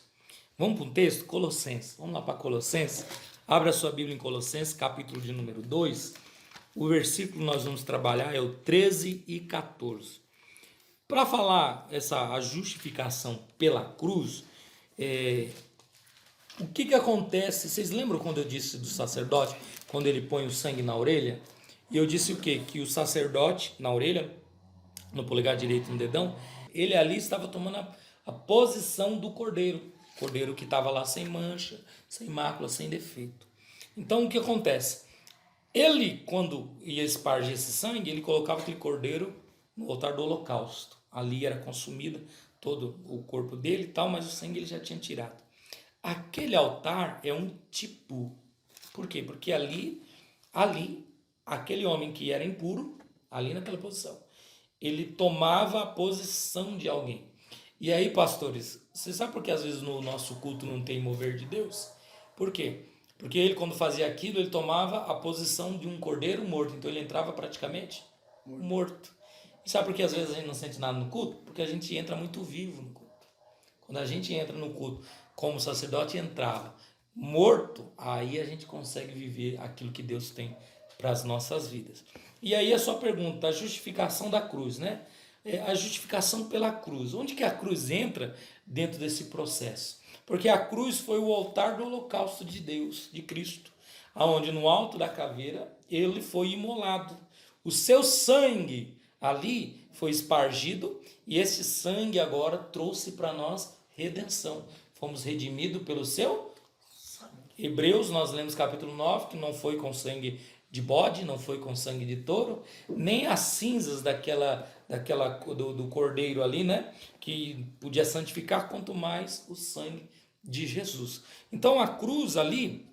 Speaker 3: Vamos para um texto? Colossenses. Vamos lá para Colossenses. Abra a sua Bíblia em Colossenses, capítulo de número 2. O versículo que nós vamos trabalhar é o 13 e 14. Para falar a justificação pela cruz, o que acontece? Vocês lembram quando eu disse do sacerdote, quando ele põe o sangue na orelha? E eu disse o quê? Que o sacerdote, na orelha, no polegar direito, no dedão, ele ali estava tomando a posição do cordeiro. Cordeiro que estava lá sem mancha, sem mácula, sem defeito. Então, o que acontece? Ele, quando ia espargir esse sangue, ele colocava aquele cordeiro no altar do holocausto. Ali era consumido todo o corpo dele e tal, mas o sangue ele já tinha tirado. Aquele altar é um tipo. Por quê? Porque ali, aquele homem que era impuro, ali naquela posição, ele tomava a posição de alguém. E aí, pastores, você sabe por que às vezes no nosso culto não tem mover de Deus? Por quê? Porque ele, quando fazia aquilo, ele tomava a posição de um cordeiro morto. Então ele entrava praticamente morto. E sabe por que às vezes a gente não sente nada no culto? Porque a gente entra muito vivo no culto. Quando a gente entra no culto como o sacerdote entrava morto, aí a gente consegue viver aquilo que Deus tem para as nossas vidas. E aí a sua pergunta, a justificação da cruz, né? A justificação pela cruz. Onde que a cruz entra dentro desse processo? Porque a cruz foi o altar do holocausto de Deus, de Cristo, aonde no alto da caveira ele foi imolado. O seu sangue ali foi espargido e esse sangue agora trouxe para nós redenção. Fomos redimidos pelo seu sangue. Hebreus, nós lemos capítulo 9, que não foi com sangue de bode, não foi com sangue de touro, nem as cinzas do cordeiro ali, né, que podia santificar, quanto mais o sangue de Jesus. Então a cruz ali,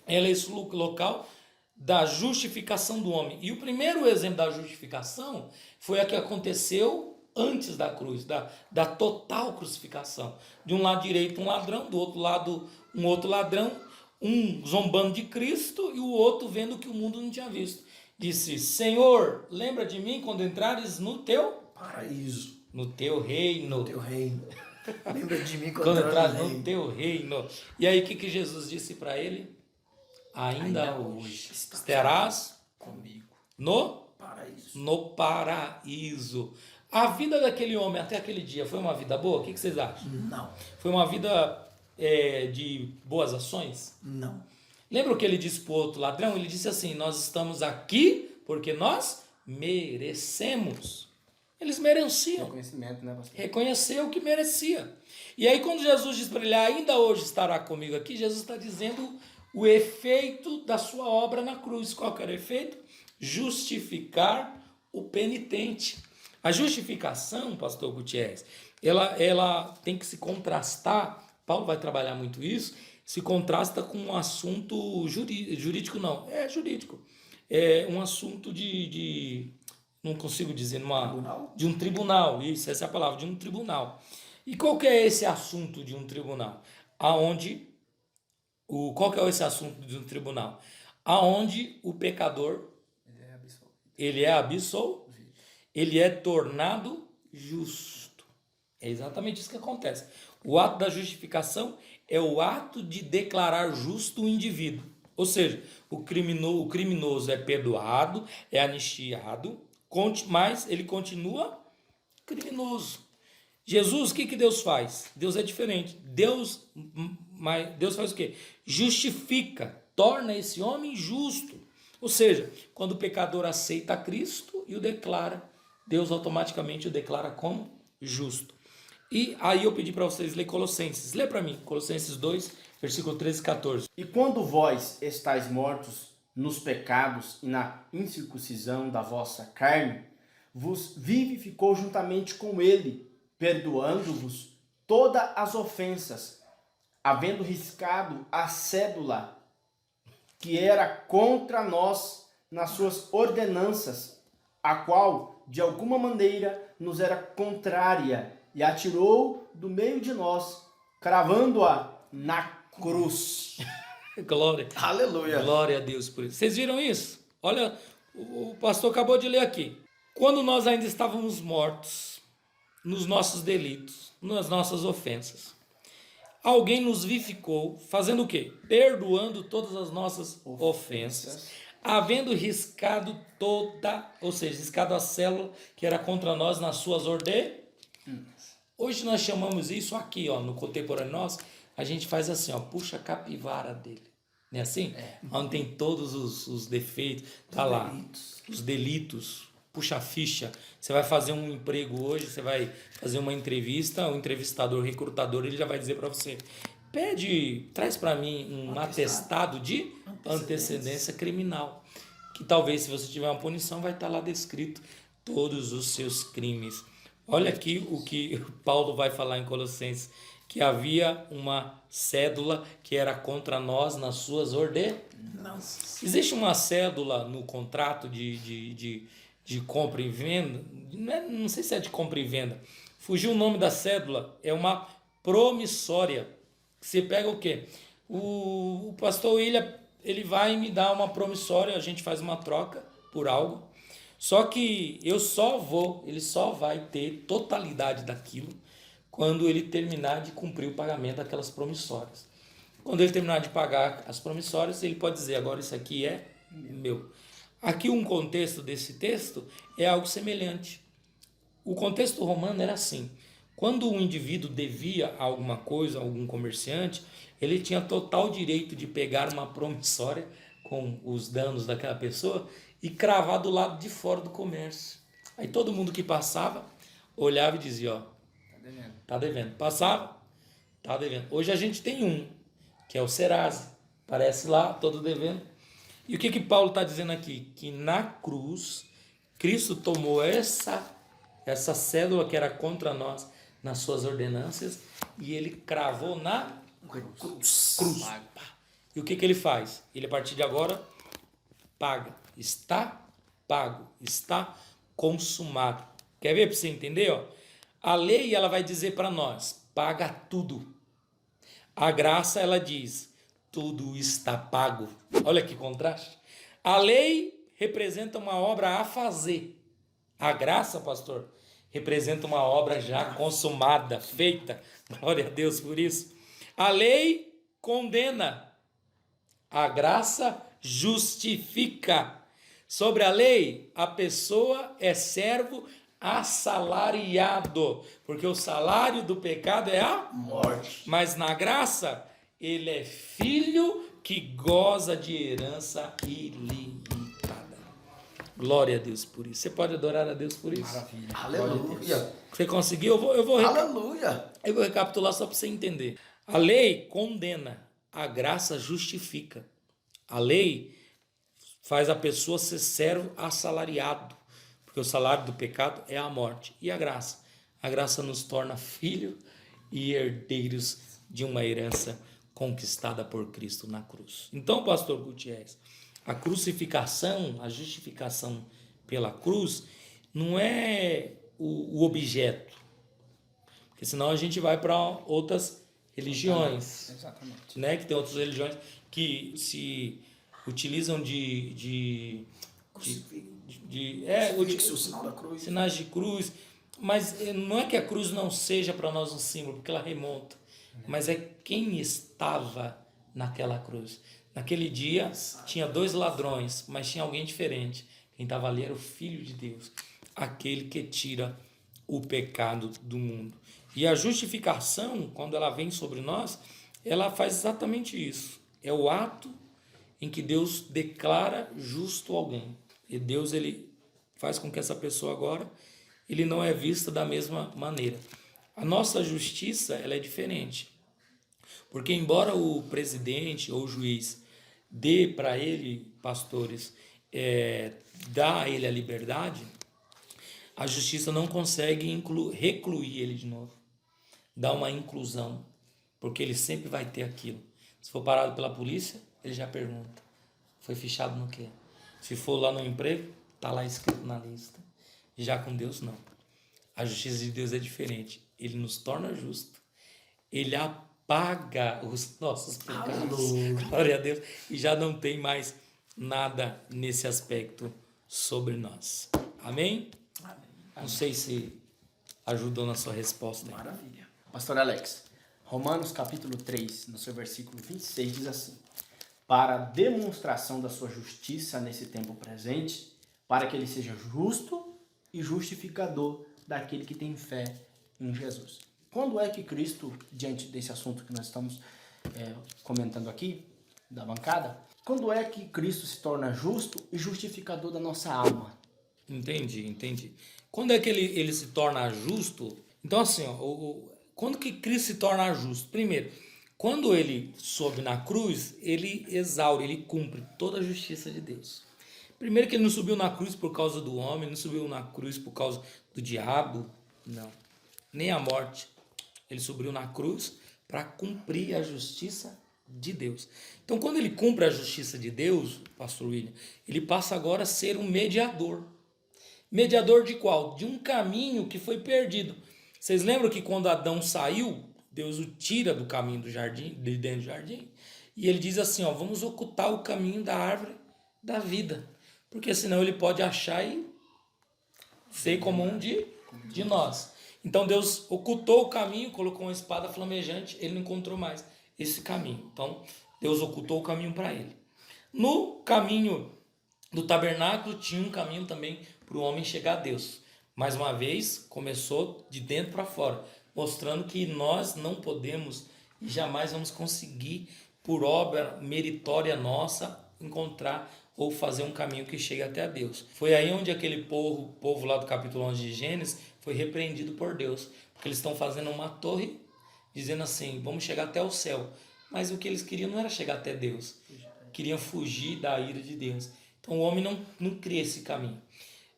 Speaker 3: ela é esse local da justificação do homem. E o primeiro exemplo da justificação foi a que aconteceu antes da cruz, da total crucificação. De um lado direito um ladrão, do outro lado um outro ladrão, um zombando de Cristo e o outro vendo que o mundo não tinha visto. Disse: Senhor, lembra de mim quando entrares no teu
Speaker 1: paraíso,
Speaker 3: no teu reino.
Speaker 1: No teu reino. Lembra de mim
Speaker 3: quando entrares no teu reino. E aí o que Jesus disse para ele? Ainda hoje estarás
Speaker 1: comigo
Speaker 3: no
Speaker 1: paraíso.
Speaker 3: No paraíso. A vida daquele homem até aquele dia foi uma vida boa? O que vocês acham?
Speaker 1: Não.
Speaker 3: Foi uma vida de boas ações?
Speaker 1: Não.
Speaker 3: Lembra o que ele disse para o outro ladrão? Ele disse assim: nós estamos aqui porque nós merecemos. Eles mereciam.
Speaker 2: Reconhecimento, né, pastor?
Speaker 3: Reconheceu que merecia. E aí quando Jesus diz para ele: ainda hoje estará comigo aqui, Jesus está dizendo o efeito da sua obra na cruz. Qual que era o efeito? Justificar o penitente. A justificação, pastor Gutierrez, ela tem que se contrastar, Paulo vai trabalhar muito isso, se contrasta com um assunto jurídico, não, é jurídico. É um assunto não consigo dizer, de um tribunal, isso, essa é a palavra, de um tribunal. E qual que é esse assunto de um tribunal? Qual que é esse assunto de um tribunal? Aonde o pecador, ele é absolvido, ele é tornado justo. É exatamente isso que acontece. O ato da justificação é o ato de declarar justo o indivíduo. Ou seja, o criminoso é perdoado, é anistiado, mas ele continua criminoso. Jesus, o que Deus faz? Deus é diferente. Deus faz o quê? Justifica, torna esse homem justo. Ou seja, quando o pecador aceita Cristo e o declara, Deus automaticamente o declara como justo. E aí eu pedi para vocês ler Colossenses. Lê para mim, Colossenses 2, versículo 13 e 14.
Speaker 2: E quando vós estáis mortos nos pecados e na incircuncisão da vossa carne, vos vivificou juntamente com ele, perdoando-vos todas as ofensas, havendo riscado a cédula que era contra nós nas suas ordenanças, a qual, de alguma maneira, nos era contrária, e atirou do meio de nós, cravando-a na cruz.
Speaker 3: Glória.
Speaker 1: Aleluia.
Speaker 3: Glória a Deus por isso. Vocês viram isso? Olha, o pastor acabou de ler aqui. Quando nós ainda estávamos mortos nos nossos delitos, nas nossas ofensas, alguém nos vivificou, fazendo o quê? Perdoando todas as nossas ofensas, havendo riscado riscado a célula que era contra nós nas suas ordenanças. Hoje nós chamamos isso aqui, ó, no contemporâneo nosso, a gente faz assim, ó, puxa a capivara dele. Não é assim? Onde tem todos os defeitos, tá lá, os delitos, puxa a ficha. Você vai fazer um emprego hoje, você vai fazer uma entrevista, o entrevistador, o recrutador, ele já vai dizer para você, traz para mim um atestado de antecedência criminal, que talvez se você tiver uma punição vai estar lá descrito todos os seus crimes. Olha aqui o que Paulo vai falar em Colossenses, que havia uma cédula que era contra nós nas suas ordenanças. Existe uma cédula no contrato de compra e venda, não sei se é de compra e venda, fugiu o nome da cédula, é uma promissória. Você pega o quê? O pastor William, ele vai me dar uma promissória, a gente faz uma troca por algo, só que ele só vai ter totalidade daquilo quando ele terminar de cumprir o pagamento daquelas promissórias. Quando ele terminar de pagar as promissórias, ele pode dizer, agora isso aqui é meu. Aqui um contexto desse texto é algo semelhante. O contexto romano era assim, quando um indivíduo devia alguma coisa a algum comerciante, ele tinha total direito de pegar uma promissória com os danos daquela pessoa e cravar do lado de fora do comércio. Aí todo mundo que passava olhava e dizia, ó, tá devendo. Passava, tá devendo. Hoje a gente tem um, que é o Serasa, aparece lá, todo devendo. E o que Paulo está dizendo aqui? Que na cruz, Cristo tomou essa cédula que era contra nós, nas suas ordenanças, e ele cravou na cruz. E o que ele faz? Ele, a partir de agora, paga. Está pago. Está consumado. Quer ver para você entender? Ó? A lei, ela vai dizer para nós, paga tudo. A graça, ela diz, tudo está pago. Olha que contraste. A lei representa uma obra a fazer. A graça, pastor, representa uma obra já consumada, feita. Glória a Deus por isso. A lei condena. A graça justifica. Sobre a lei, a pessoa é servo assalariado, porque o salário do pecado é a morte. Mas na graça, ele é filho que goza de herança ilimitada. Glória a Deus por isso. Você pode adorar a Deus por isso?
Speaker 1: Maravilha. Aleluia.
Speaker 3: Você conseguiu?
Speaker 1: Aleluia.
Speaker 3: Eu vou recapitular só para você entender. A lei condena, a graça justifica. A lei faz a pessoa ser servo assalariado. Porque o salário do pecado é a morte. E a graça? A graça nos torna filho e herdeiros de uma herança conquistada por Cristo na cruz. Então, pastor Gutierrez, a crucificação, a justificação pela cruz, não é o objeto, porque senão a gente vai para outras religiões.
Speaker 2: Exatamente.
Speaker 3: Né? Que tem outras religiões que se utilizam de
Speaker 1: o sinal da cruz.
Speaker 3: sinais de cruz, mas não é que a cruz não seja para nós um símbolo, porque ela remonta, mas é quem estava naquela cruz. Naquele dia tinha 2 ladrões, mas tinha alguém diferente. Quem estava ali era o Filho de Deus, aquele que tira o pecado do mundo. E a justificação, quando ela vem sobre nós, ela faz exatamente isso. É o ato em que Deus declara justo alguém. E Deus, ele faz com que essa pessoa agora, ele não é vista da mesma maneira. A nossa justiça, ela é diferente. Porque embora o presidente ou o juiz dê para ele, pastores, dá a ele a liberdade, a justiça não consegue recluir ele de novo. Dá uma inclusão, porque ele sempre vai ter aquilo. Se for parado pela polícia, ele já pergunta, foi fichado no quê? Se for lá no emprego, está lá escrito na lista. Já com Deus, não. A justiça de Deus é diferente. Ele nos torna justo. Ele apaga os nossos pecados. Glória a Deus. E já não tem mais nada nesse aspecto sobre nós. Amém?
Speaker 1: Amém.
Speaker 3: Não sei se ajudou na sua resposta.
Speaker 1: Maravilha.
Speaker 2: Pastor Alex, Romanos capítulo 3, no seu versículo 26, diz assim: para a demonstração da sua justiça nesse tempo presente, para que ele seja justo e justificador daquele que tem fé em Jesus. Quando é que Cristo, diante desse assunto que nós estamos comentando aqui, da bancada, quando é que Cristo se torna justo e justificador da nossa alma?
Speaker 3: Entendi. Quando é que ele se torna justo? Então, assim, quando que Cristo se torna justo? Primeiro, quando ele sobe na cruz, ele exaure, ele cumpre toda a justiça de Deus. Primeiro que ele não subiu na cruz por causa do homem, não subiu na cruz por causa do diabo, não. Nem a morte. Ele subiu na cruz para cumprir a justiça de Deus. Então, quando ele cumpre a justiça de Deus, pastor William, ele passa agora a ser um mediador. Mediador de qual? De um caminho que foi perdido. Vocês lembram que quando Adão saiu, Deus o tira do caminho do jardim, de dentro do jardim, e ele diz assim, vamos ocultar o caminho da árvore da vida, porque senão ele pode achar e ser como um de nós. Então Deus ocultou o caminho, colocou uma espada flamejante, ele não encontrou mais esse caminho. Então Deus ocultou o caminho para ele. No caminho do tabernáculo tinha um caminho também para o homem chegar a Deus. Mais uma vez, começou de dentro para fora, mostrando que nós não podemos e jamais vamos conseguir, por obra meritória nossa, encontrar ou fazer um caminho que chegue até a Deus. Foi aí onde aquele povo lá do capítulo 11 de Gênesis foi repreendido por Deus, porque eles estão fazendo uma torre, dizendo assim, vamos chegar até o céu. Mas o que eles queriam não era chegar até Deus, queriam fugir da ira de Deus. Então o homem não cria esse caminho.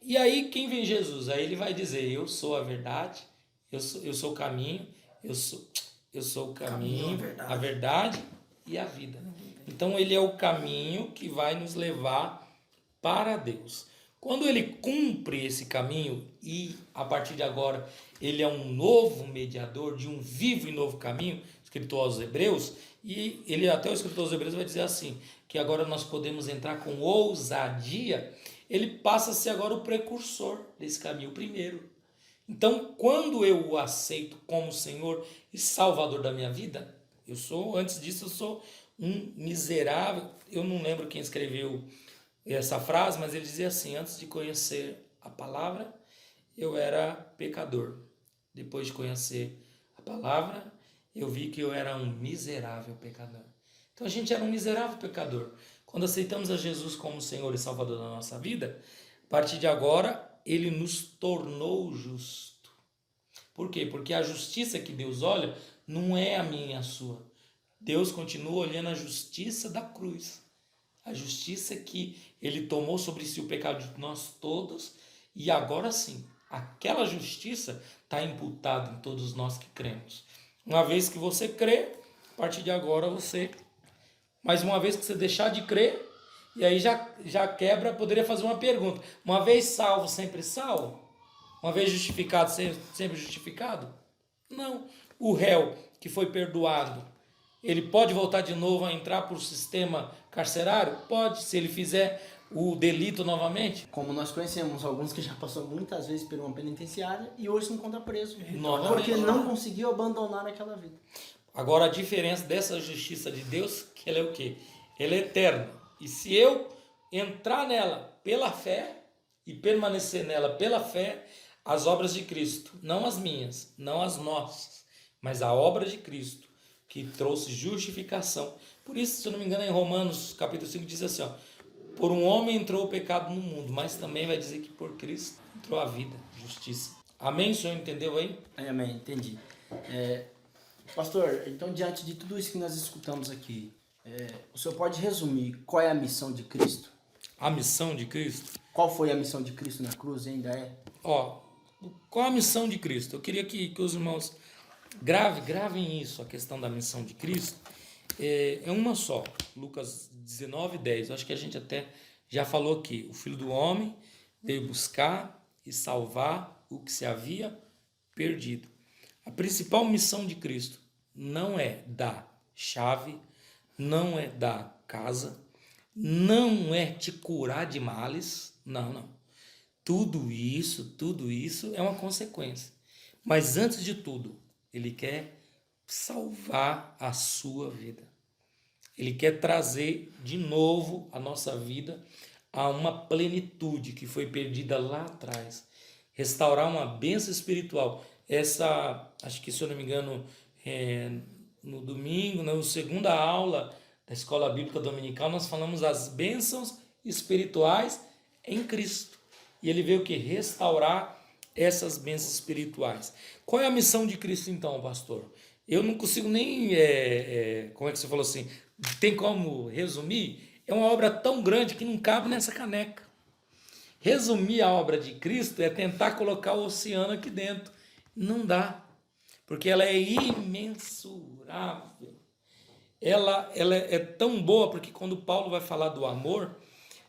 Speaker 3: E aí quem vem Jesus? Aí ele vai dizer, eu sou a verdade, eu sou o caminho, eu sou o caminho, a verdade e a vida. Então ele é o caminho que vai nos levar para Deus. Quando ele cumpre esse caminho e a partir de agora ele é um novo mediador de um vivo e novo caminho, escrito aos Hebreus, e ele até o escritor aos Hebreus vai dizer assim, que agora nós podemos entrar com ousadia, ele passa a ser agora o precursor desse caminho, o primeiro. Então, quando eu o aceito como Senhor e Salvador da minha vida, antes disso, eu sou um miserável. Eu não lembro quem escreveu essa frase, mas ele dizia assim, antes de conhecer a palavra, eu era pecador. Depois de conhecer a palavra, eu vi que eu era um miserável pecador. Então, a gente era um miserável pecador. Quando aceitamos a Jesus como Senhor e Salvador da nossa vida, a partir de agora, ele nos tornou justo. Por quê? Porque a justiça que Deus olha não é a minha e a sua. Deus continua olhando a justiça da cruz. A justiça que ele tomou sobre si o pecado de nós todos E agora sim, aquela justiça está imputada em todos nós que cremos. Uma vez que você crê, a partir de agora você... Mas uma vez que você deixar de crer, e aí já quebra, poderia fazer uma pergunta. Uma vez salvo, sempre salvo? Uma vez justificado, sempre justificado? Não. O réu que foi perdoado, ele pode voltar de novo a entrar para o sistema carcerário? Pode, se ele fizer o delito novamente.
Speaker 2: Como nós conhecemos alguns que já passou muitas vezes por uma penitenciária e hoje se encontra preso.
Speaker 3: Novamente.
Speaker 2: Porque não conseguiu abandonar aquela vida.
Speaker 3: Agora, a diferença dessa justiça de Deus, que ela é o quê? Ela é eterna. E se eu entrar nela pela fé e permanecer nela pela fé, as obras de Cristo, não as minhas, não as nossas, mas a obra de Cristo, que trouxe justificação. Por isso, se eu não me engano, em Romanos capítulo 5 diz assim, ó, por um homem entrou o pecado no mundo, mas também vai dizer que por Cristo entrou a vida, justiça. Amém? O senhor entendeu aí?
Speaker 2: Amém, entendi. Pastor, então diante de tudo isso que nós escutamos aqui, o senhor pode resumir qual é a missão de Cristo?
Speaker 3: A missão de Cristo?
Speaker 2: Qual foi a missão de Cristo na cruz e ainda é?
Speaker 3: Ó, qual a missão de Cristo? Eu queria que os irmãos gravem isso, a questão da missão de Cristo. É uma só, Lucas 19:10. Eu acho que a gente até já falou aqui. O Filho do Homem veio buscar e salvar o que se havia perdido. A principal missão de Cristo não é dar chave, não é dar casa, não é te curar de males, não. Tudo isso é uma consequência. Mas antes de tudo, ele quer salvar a sua vida. Ele quer trazer de novo a nossa vida a uma plenitude que foi perdida lá atrás. Restaurar uma bênção espiritual. Acho que se eu não me engano, no domingo, na segunda aula da Escola Bíblica Dominical, nós falamos das bênçãos espirituais em Cristo. E ele veio que restaurar essas bênçãos espirituais. Qual é a missão de Cristo então, pastor? Eu não consigo nem, como é que você falou assim, tem como resumir? É uma obra tão grande que não cabe nessa caneca. Resumir a obra de Cristo é tentar colocar o oceano aqui dentro. Não dá, porque ela é imensurável. Ela é tão boa, porque quando Paulo vai falar do amor,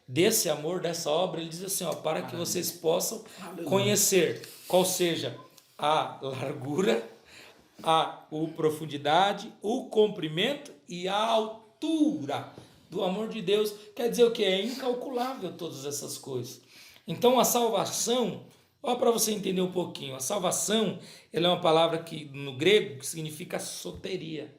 Speaker 3: desse amor, dessa obra, ele diz assim, ó, para que vocês possam conhecer qual seja a largura, a profundidade, o comprimento e a altura do amor de Deus. Quer dizer o que? É incalculável todas essas coisas. Então a salvação, para você entender um pouquinho, a salvação, ela é uma palavra que no grego significa soteria.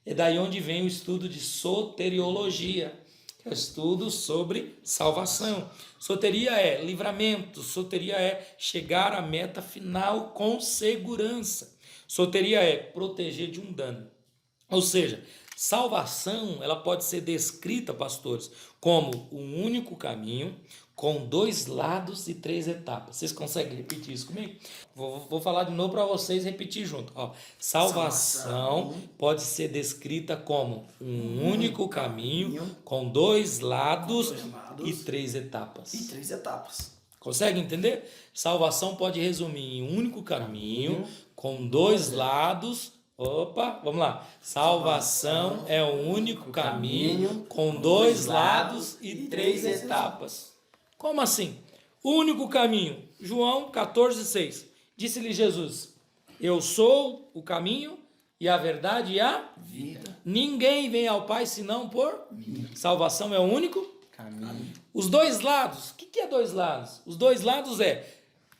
Speaker 3: É daí onde vem o estudo de soteriologia, que é o estudo sobre salvação. Soteria é livramento, soteria é chegar à meta final com segurança. Soteria é proteger de um dano. Ou seja, salvação, ela pode ser descrita, pastores, como um único caminho com 2 lados e 3 etapas. Vocês conseguem repetir isso comigo? Vou falar de novo para vocês repetir junto. Salvação pode ser descrita como um único caminho com 2 lados e 3 etapas. Consegue entender? Salvação pode resumir em um único caminho com 2 lados. Vamos lá. Salvação é um único caminho com 2 lados e 3 etapas. Como assim? O único caminho. João 14:6. Disse-lhe Jesus: eu sou o caminho e a verdade e a vida. Ninguém vem ao Pai senão por mim. Salvação é o único caminho. Os 2 lados. O que é 2 lados? Os 2 lados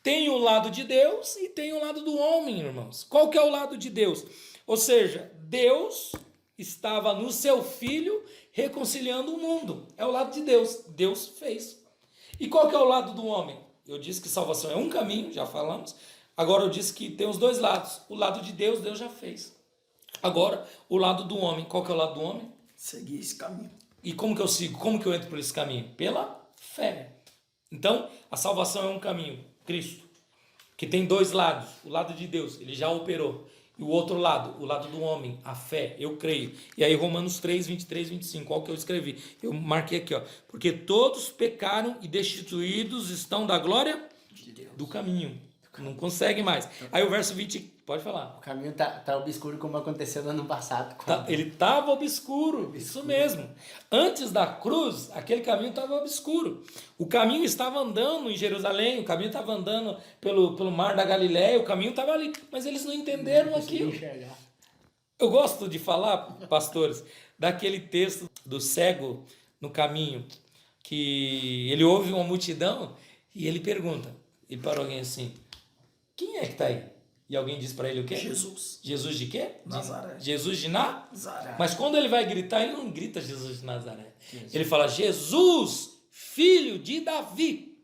Speaker 3: tem o lado de Deus e tem o lado do homem, irmãos. Qual que é o lado de Deus? Ou seja, Deus estava no seu Filho reconciliando o mundo. É o lado de Deus. Deus fez. E qual que é o lado do homem? Eu disse que salvação é um caminho, já falamos. Agora eu disse que tem os 2 lados. O lado de Deus, Deus já fez. Agora, o lado do homem. Qual que é o lado do homem?
Speaker 1: Seguir esse caminho.
Speaker 3: E como que eu sigo? Como que eu entro por esse caminho? Pela fé. Então, a salvação é um caminho. Cristo. Que tem 2 lados. O lado de Deus, ele já operou. E o outro lado, o lado do homem, a fé, eu creio. E aí Romanos 3, 23, 25, qual que eu escrevi? Eu marquei aqui, porque todos pecaram e destituídos estão da glória
Speaker 1: de Deus.
Speaker 3: do caminho. Não consegue mais. Aí o verso 20, pode falar.
Speaker 2: O caminho tá obscuro como aconteceu no ano passado.
Speaker 3: Ele estava obscuro, isso mesmo. Antes da cruz, aquele caminho estava obscuro. O caminho estava andando em Jerusalém, o caminho estava andando pelo mar da Galiléia, o caminho estava ali. Mas eles não entenderam aquilo. Eu gosto de falar, pastores, daquele texto do cego no caminho, que ele ouve uma multidão e ele pergunta, ele para alguém assim, quem é que está aí? E alguém diz para ele o quê?
Speaker 1: Jesus.
Speaker 3: Jesus de quê?
Speaker 1: Nazaré.
Speaker 3: Jesus de Nazaré. Mas
Speaker 1: Nazaré.
Speaker 3: quando ele vai gritar, ele não grita Jesus de Nazaré. Ele fala Jesus, filho de Davi.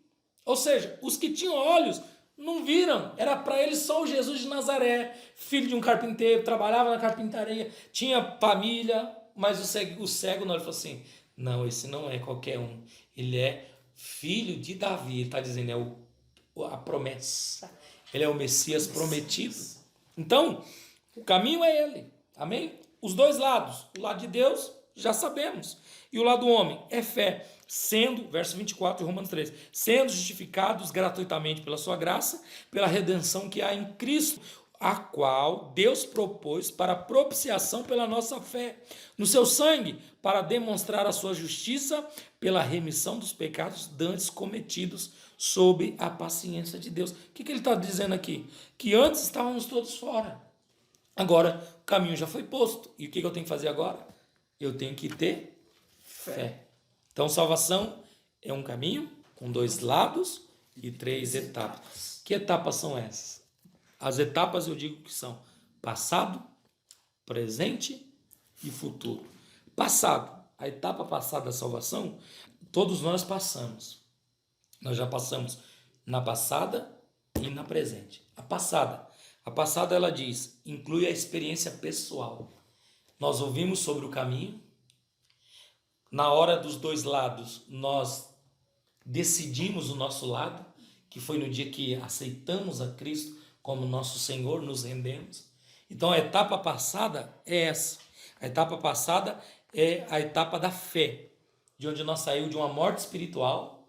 Speaker 3: Ou seja, os que tinham olhos não viram. Era para eles só o Jesus de Nazaré, filho de um carpinteiro, trabalhava na carpintaria, tinha família, mas o cego não, ele falou assim, não, esse não é qualquer um. Ele é filho de Davi. Ele está dizendo, é a promessa. Ele é o Messias prometido. Então, o caminho é ele. Amém? Os dois lados. O lado de Deus, já sabemos. E o lado do homem é fé. Sendo, verso 24 de Romanos 3, sendo justificados gratuitamente pela sua graça, pela redenção que há em Cristo, a qual Deus propôs para propiciação pela nossa fé, no seu sangue, para demonstrar a sua justiça pela remissão dos pecados dantes cometidos sob a paciência de Deus. O que ele está dizendo aqui? Que antes estávamos todos fora. Agora o caminho já foi posto. E o que eu tenho que fazer agora? Eu tenho que ter fé. Então salvação é um caminho com dois lados e três etapas. Que etapas são essas? As etapas eu digo que são passado, presente e futuro. Passado, a etapa passada da salvação, todos nós passamos. Nós já passamos na passada e na presente. A passada ela diz, inclui a experiência pessoal. Nós ouvimos sobre o caminho. Na hora dos dois lados, nós decidimos o nosso lado, que foi no dia que aceitamos a Cristo como nosso Senhor, nos rendemos. Então a etapa passada é essa. A etapa passada é a etapa da fé, de onde nós saímos de uma morte espiritual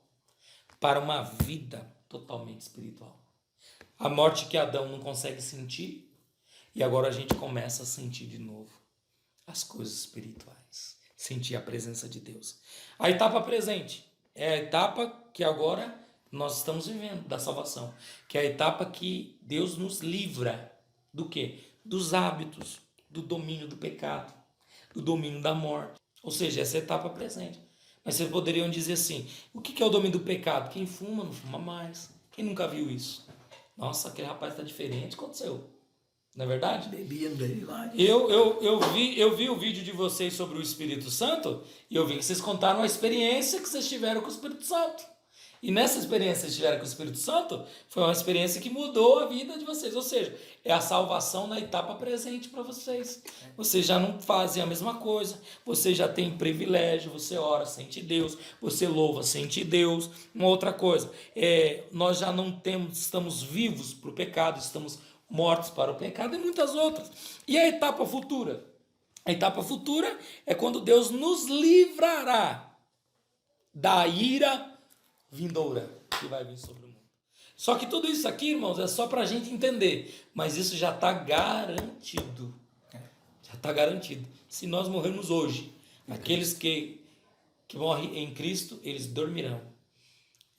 Speaker 3: para uma vida totalmente espiritual. A morte que Adão não consegue sentir, e agora a gente começa a sentir de novo as coisas espirituais, sentir a presença de Deus. A etapa presente é a etapa que agora nós estamos vivendo, da salvação, que é a etapa que Deus nos livra do quê? Dos hábitos, do domínio do pecado, do domínio da morte. Ou seja, essa é a etapa presente. Mas vocês poderiam dizer assim, o que é o domínio do pecado? Quem fuma, não fuma mais. Quem nunca viu isso? Nossa, aquele rapaz está diferente, o que aconteceu? Não é verdade?
Speaker 1: Bebia, não bebia mais.
Speaker 3: Eu vi o vídeo de vocês sobre o Espírito Santo e eu vi que vocês contaram a experiência que vocês tiveram com o Espírito Santo. E nessa experiência que vocês tiveram com o Espírito Santo, foi uma experiência que mudou a vida de vocês. Ou seja, é a salvação na etapa presente para vocês. Vocês já não fazem a mesma coisa. Você já tem privilégio, você ora, sente Deus. Você louva, sente Deus. Uma outra coisa, nós já não estamos vivos para o pecado, estamos mortos para o pecado e muitas outras. E a etapa futura? A etapa futura é quando Deus nos livrará da ira vindoura que vai vir sobre o mundo. Só que tudo isso aqui, irmãos, é só para a gente entender. Mas isso já está garantido. Já está garantido. Se nós morrermos hoje, aqueles que morrem em Cristo, eles dormirão.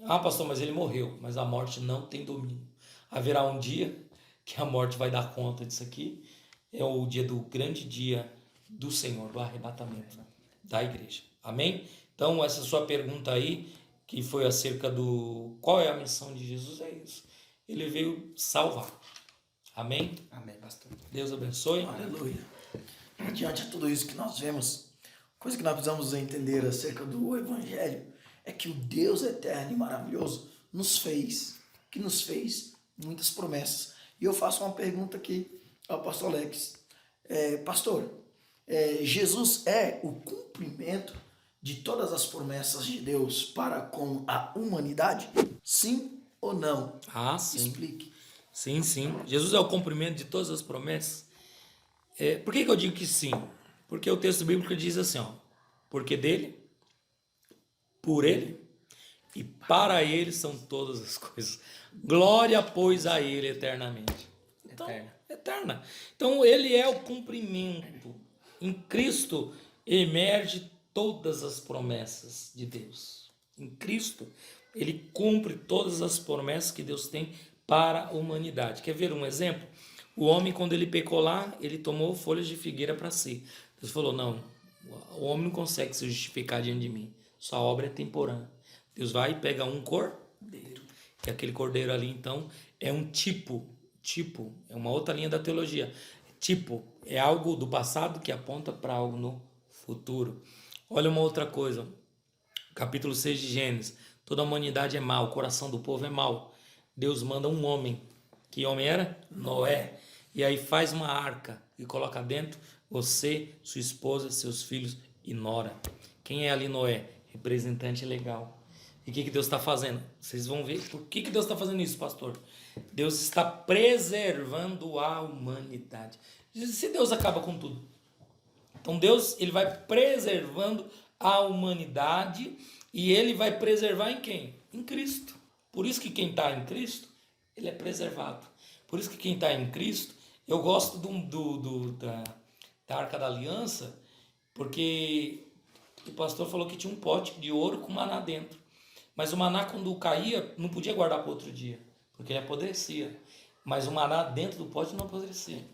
Speaker 3: Ah, pastor, mas ele morreu. Mas a morte não tem domínio. Haverá um dia que a morte vai dar conta disso aqui. É o dia do grande dia do Senhor, do arrebatamento da igreja. Amém? Então, essa sua pergunta aí, que foi acerca do qual é a missão de Jesus, é isso. Ele veio salvar. Amém?
Speaker 2: Amém, pastor.
Speaker 3: Deus abençoe.
Speaker 1: Aleluia. Diante de tudo isso que nós vemos, coisa que nós precisamos entender acerca do Evangelho é que o Deus eterno e maravilhoso nos fez muitas promessas. E eu faço uma pergunta aqui ao pastor Alex. Pastor, Jesus é o cumprimento de todas as promessas de Deus para com a humanidade? Sim ou não?
Speaker 3: Ah, sim.
Speaker 1: Explique.
Speaker 3: Sim, sim. Jesus é o cumprimento de todas as promessas. Por que eu digo que sim? Porque o texto bíblico diz assim, ó, porque dele, por ele e para ele são todas as coisas. Glória, pois, a ele eternamente. Então, eterna. Então, ele é o cumprimento. Em Cristo emerge todas as promessas de Deus. Em Cristo, ele cumpre todas as promessas que Deus tem para a humanidade. Quer ver um exemplo? O homem, quando ele pecou lá, ele tomou folhas de figueira para si. Deus falou, não, o homem não consegue se justificar diante de mim. Sua obra é temporânea. Deus vai e pega um cordeiro. E aquele cordeiro ali, então, é um tipo, é uma outra linha da teologia. Tipo, é algo do passado que aponta para algo no futuro. Olha uma outra coisa, capítulo 6 de Gênesis. Toda a humanidade é má, o coração do povo é mau. Deus manda um homem. Que homem era? Noé. E aí faz uma arca e coloca dentro você, sua esposa, seus filhos e nora. Quem é ali Noé? Representante legal. E o que Deus está fazendo? Vocês vão ver por que Deus está fazendo isso, pastor. Deus está preservando a humanidade. Se Deus acaba com tudo. Então Deus, ele vai preservando a humanidade e ele vai preservar em quem? Em Cristo. Por isso que quem está em Cristo, ele é preservado. Por isso que quem está em Cristo, eu gosto da Arca da Aliança, porque o pastor falou que tinha um pote de ouro com maná dentro. Mas o maná, quando caía, não podia guardar para outro dia, porque ele apodrecia. Mas o maná dentro do pote não apodrecia.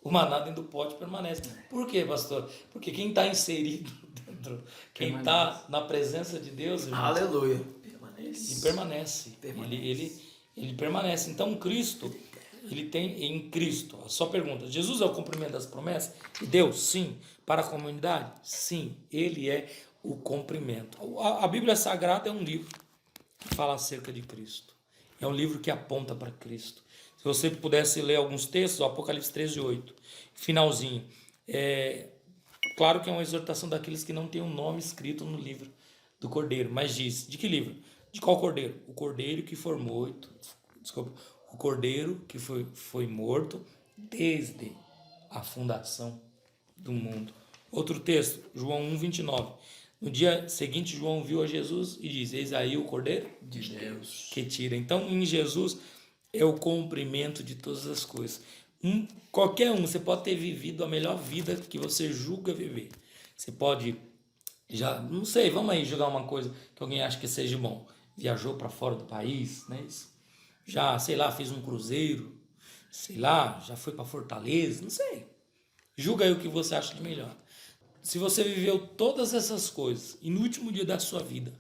Speaker 3: O maná dentro do pote permanece. Por quê, pastor? Porque quem está inserido dentro, quem está na presença de Deus, irmão,
Speaker 1: Aleluia. Permanece.
Speaker 3: ele permanece. Ele permanece. Então, Cristo, ele tem em Cristo. A sua pergunta, Jesus é o cumprimento das promessas? E Deus, sim. Para a comunidade? Sim. Ele é o cumprimento. A Bíblia Sagrada é um livro que fala acerca de Cristo. É um livro que aponta para Cristo. Se você pudesse ler alguns textos, o Apocalipse 13:8, finalzinho. Claro que é uma exortação daqueles que não têm um nome escrito no livro do Cordeiro, mas diz, de que livro? De qual Cordeiro? O Cordeiro que foi morto, o Cordeiro que foi morto desde a fundação do mundo. Outro texto, João 1:29. No dia seguinte, João viu a Jesus e diz, eis aí o Cordeiro
Speaker 2: De Deus.
Speaker 3: que tira. Então, em Jesus é o cumprimento de todas as coisas. Qualquer um, você pode ter vivido a melhor vida que você julga viver. Você pode, já, não sei, vamos aí jogar uma coisa que alguém acha que seja bom. Viajou para fora do país, né? Já, sei lá, fez um cruzeiro, sei lá, já foi para Fortaleza, não sei. Julga aí o que você acha de melhor. Se você viveu todas essas coisas e no último dia da sua vida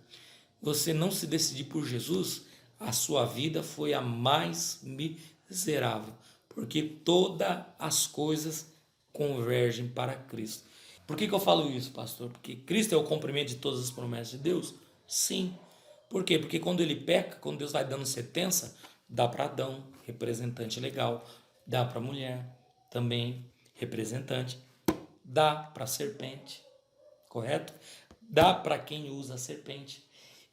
Speaker 3: você não se decidir por Jesus, a sua vida foi a mais miserável, porque todas as coisas convergem para Cristo. Por que eu falo isso, pastor? Porque Cristo é o cumprimento de todas as promessas de Deus? Sim. Por quê? Porque quando ele peca, quando Deus vai dando sentença, dá para Adão, representante legal, dá para a mulher, também representante, dá para a serpente, correto? Dá para quem usa a serpente.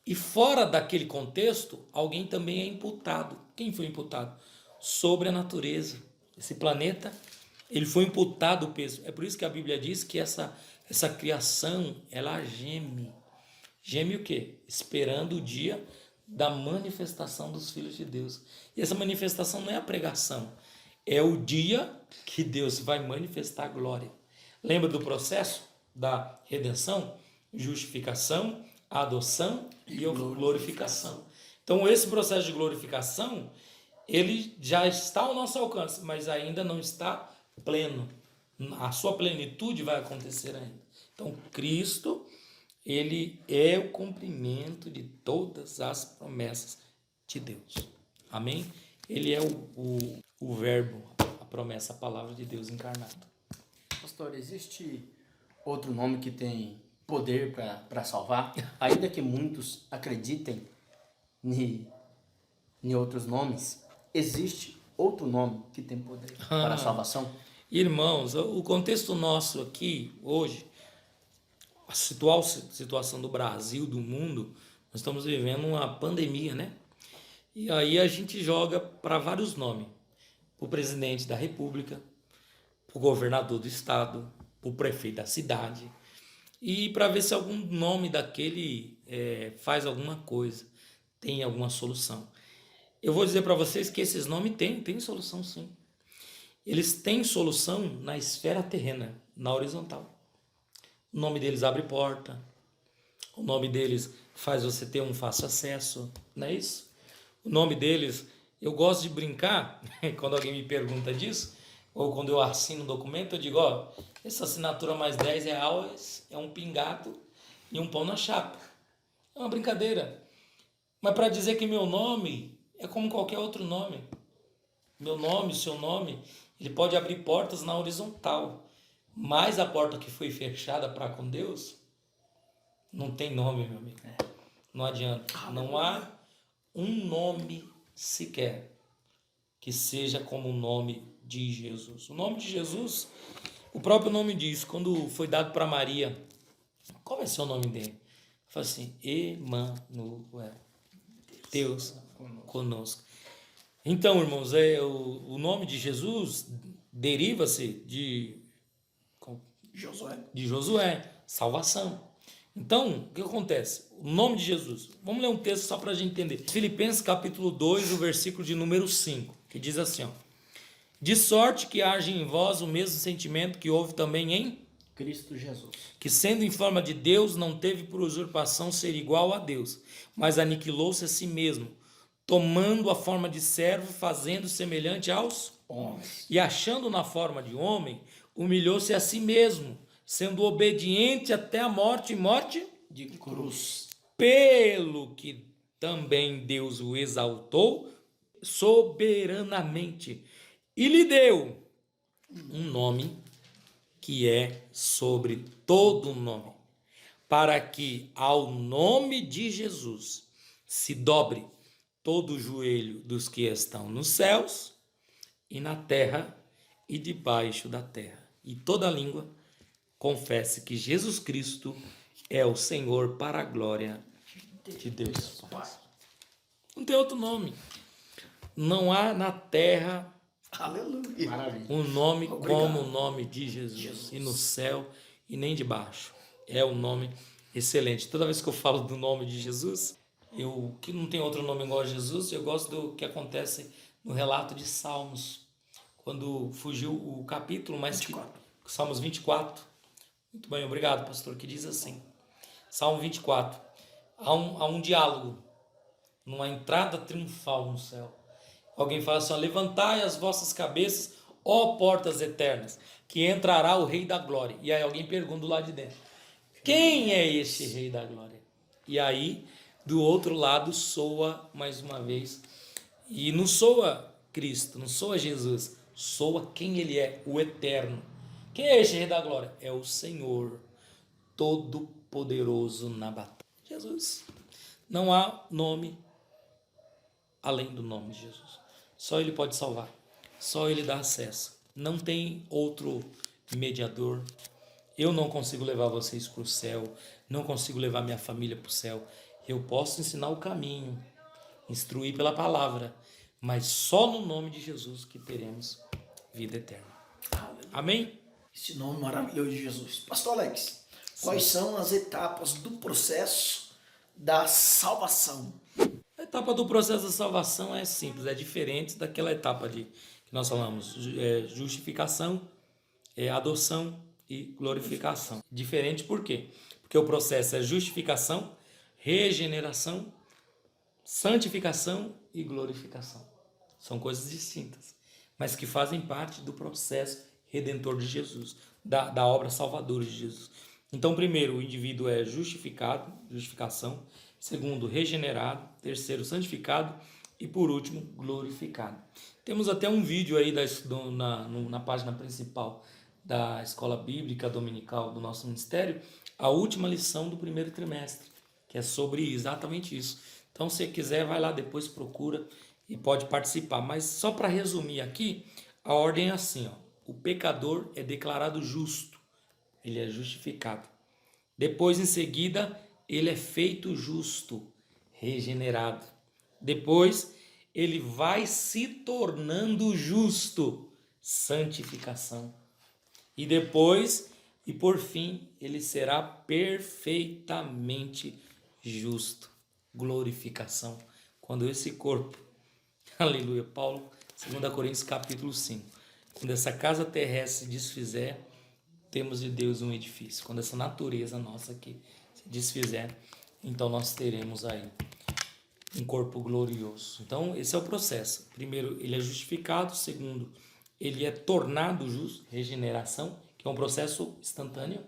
Speaker 3: E fora daquele contexto, alguém também é imputado. Quem foi imputado? Sobre a natureza. Esse planeta, ele foi imputado o peso. É por isso que a Bíblia diz que essa criação, ela geme. Geme o quê? Esperando o dia da manifestação dos filhos de Deus. E essa manifestação não é a pregação, é o dia que Deus vai manifestar a glória. Lembra do processo da redenção? Justificação, adoção e glorificação. Então, esse processo de glorificação, ele já está ao nosso alcance, mas ainda não está pleno. A sua plenitude vai acontecer ainda. Então, Cristo, ele é o cumprimento de todas as promessas de Deus. Amém? Ele é o verbo, a promessa, a palavra de Deus encarnado.
Speaker 2: Pastor, existe outro nome que tem poder para salvar? Ainda que muitos acreditem em outros nomes, existe outro nome que tem poder para a salvação?
Speaker 3: Irmãos, o contexto nosso aqui, hoje, a atual situação do Brasil, do mundo, nós estamos vivendo uma pandemia, né? E aí a gente joga para vários nomes. Para o presidente da República, para o governador do estado, para o prefeito da cidade, e para ver se algum nome daquele faz alguma coisa, tem alguma solução. Eu vou dizer para vocês que esses nomes têm solução, sim. Eles têm solução na esfera terrena, na horizontal. O nome deles abre porta, o nome deles faz você ter um fácil acesso, não é isso? O nome deles, eu gosto de brincar, quando alguém me pergunta disso, ou quando eu assino um documento, eu digo, ó, essa assinatura mais R$ 10 é um pingado e um pão na chapa. É uma brincadeira. Mas para dizer que meu nome é como qualquer outro nome. Meu nome, seu nome, ele pode abrir portas na horizontal. Mas a porta que foi fechada para com Deus, não tem nome, meu amigo. Não adianta. Não há um nome sequer que seja como o nome de Jesus. O nome de Jesus, o próprio nome diz, quando foi dado para Maria, qual vai ser o nome dele? Fala assim, Emanuel, Deus conosco. Então, irmãos, o nome de Jesus deriva-se de Josué, salvação. Então, o que acontece? O nome de Jesus. Vamos ler um texto só para a gente entender. Filipenses capítulo 2, o versículo de número 5, que diz assim, ó, de sorte que haja em vós o mesmo sentimento que houve também em
Speaker 2: Cristo Jesus.
Speaker 3: que sendo em forma de Deus, não teve por usurpação ser igual a Deus, mas aniquilou-se a si mesmo, tomando a forma de servo, fazendo semelhante aos
Speaker 2: Homens.
Speaker 3: e achando na forma de homem, humilhou-se a si mesmo, sendo obediente até a morte, e morte
Speaker 2: De cruz.
Speaker 3: pelo que também Deus o exaltou soberanamente e lhe deu um nome que é sobre todo nome, para que ao nome de Jesus se dobre todo o joelho dos que estão nos céus e na terra e debaixo da terra, e toda língua confesse que Jesus Cristo é o Senhor para a glória de Deus Pai. Não tem outro nome. Não há na terra
Speaker 1: Aleluia.
Speaker 2: Maravilha.
Speaker 3: um nome
Speaker 1: Obrigado.
Speaker 3: como o nome de Jesus. E no céu e nem debaixo. É um nome excelente. Toda vez que eu falo do nome de Jesus, eu que não tem outro nome igual a Jesus, eu gosto do que acontece no relato de Salmos. Quando fugiu o capítulo, mas
Speaker 1: 24.
Speaker 3: Salmos 24. Muito bem, obrigado, pastor, que diz assim. Salmo 24. Há um diálogo, numa entrada triunfal no céu. Alguém fala assim, ó, levantai as vossas cabeças, ó portas eternas, que entrará o Rei da Glória. E aí alguém pergunta lá de dentro, quem é esse Rei da Glória? E aí, do outro lado, soa mais uma vez. E não soa Cristo, não soa Jesus, soa quem ele é, o Eterno. Quem é esse Rei da Glória? É o Senhor, Todo-Poderoso na batalha. Jesus. Não há nome além do nome de Jesus. Só Ele pode salvar. Só Ele dá acesso. Não tem outro mediador. Eu não consigo levar vocês para o céu. Não consigo levar minha família para o céu. Eu posso ensinar o caminho, instruir pela palavra, mas só no nome de Jesus que teremos vida eterna. Amém?
Speaker 1: Esse nome maravilhoso de Jesus. Pastor Alex, quais são as etapas do processo da salvação?
Speaker 3: A etapa do processo da salvação é simples, é diferente daquela etapa que nós falamos, justificação, adoção e glorificação. Diferente por quê? Porque o processo é justificação, regeneração, santificação e glorificação. São coisas distintas, mas que fazem parte do processo redentor de Jesus, da obra salvadora de Jesus. Então, primeiro, o indivíduo é justificado, justificação. Segundo, regenerado. Terceiro, santificado. E por último, glorificado. Temos até um vídeo aí na página principal da Escola Bíblica Dominical do nosso ministério, a última lição do primeiro trimestre, que é sobre exatamente isso. Então, se você quiser, vai lá depois, procura e pode participar. Mas só para resumir aqui, a ordem é assim, ó. O pecador é declarado justo, ele é justificado. Depois, em seguida, ele é feito justo, regenerado. Depois, ele vai se tornando justo, santificação. E depois, e por fim, ele será perfeitamente justo, glorificação. Quando esse corpo Aleluia. Paulo, 2 Coríntios capítulo 5. Quando essa casa terrestre se desfizer, temos de Deus um edifício. Quando essa natureza nossa aqui se desfizer, então nós teremos aí um corpo glorioso. Então, esse é o processo. Primeiro, ele é justificado. Segundo, ele é tornado justo, regeneração, que é um processo instantâneo.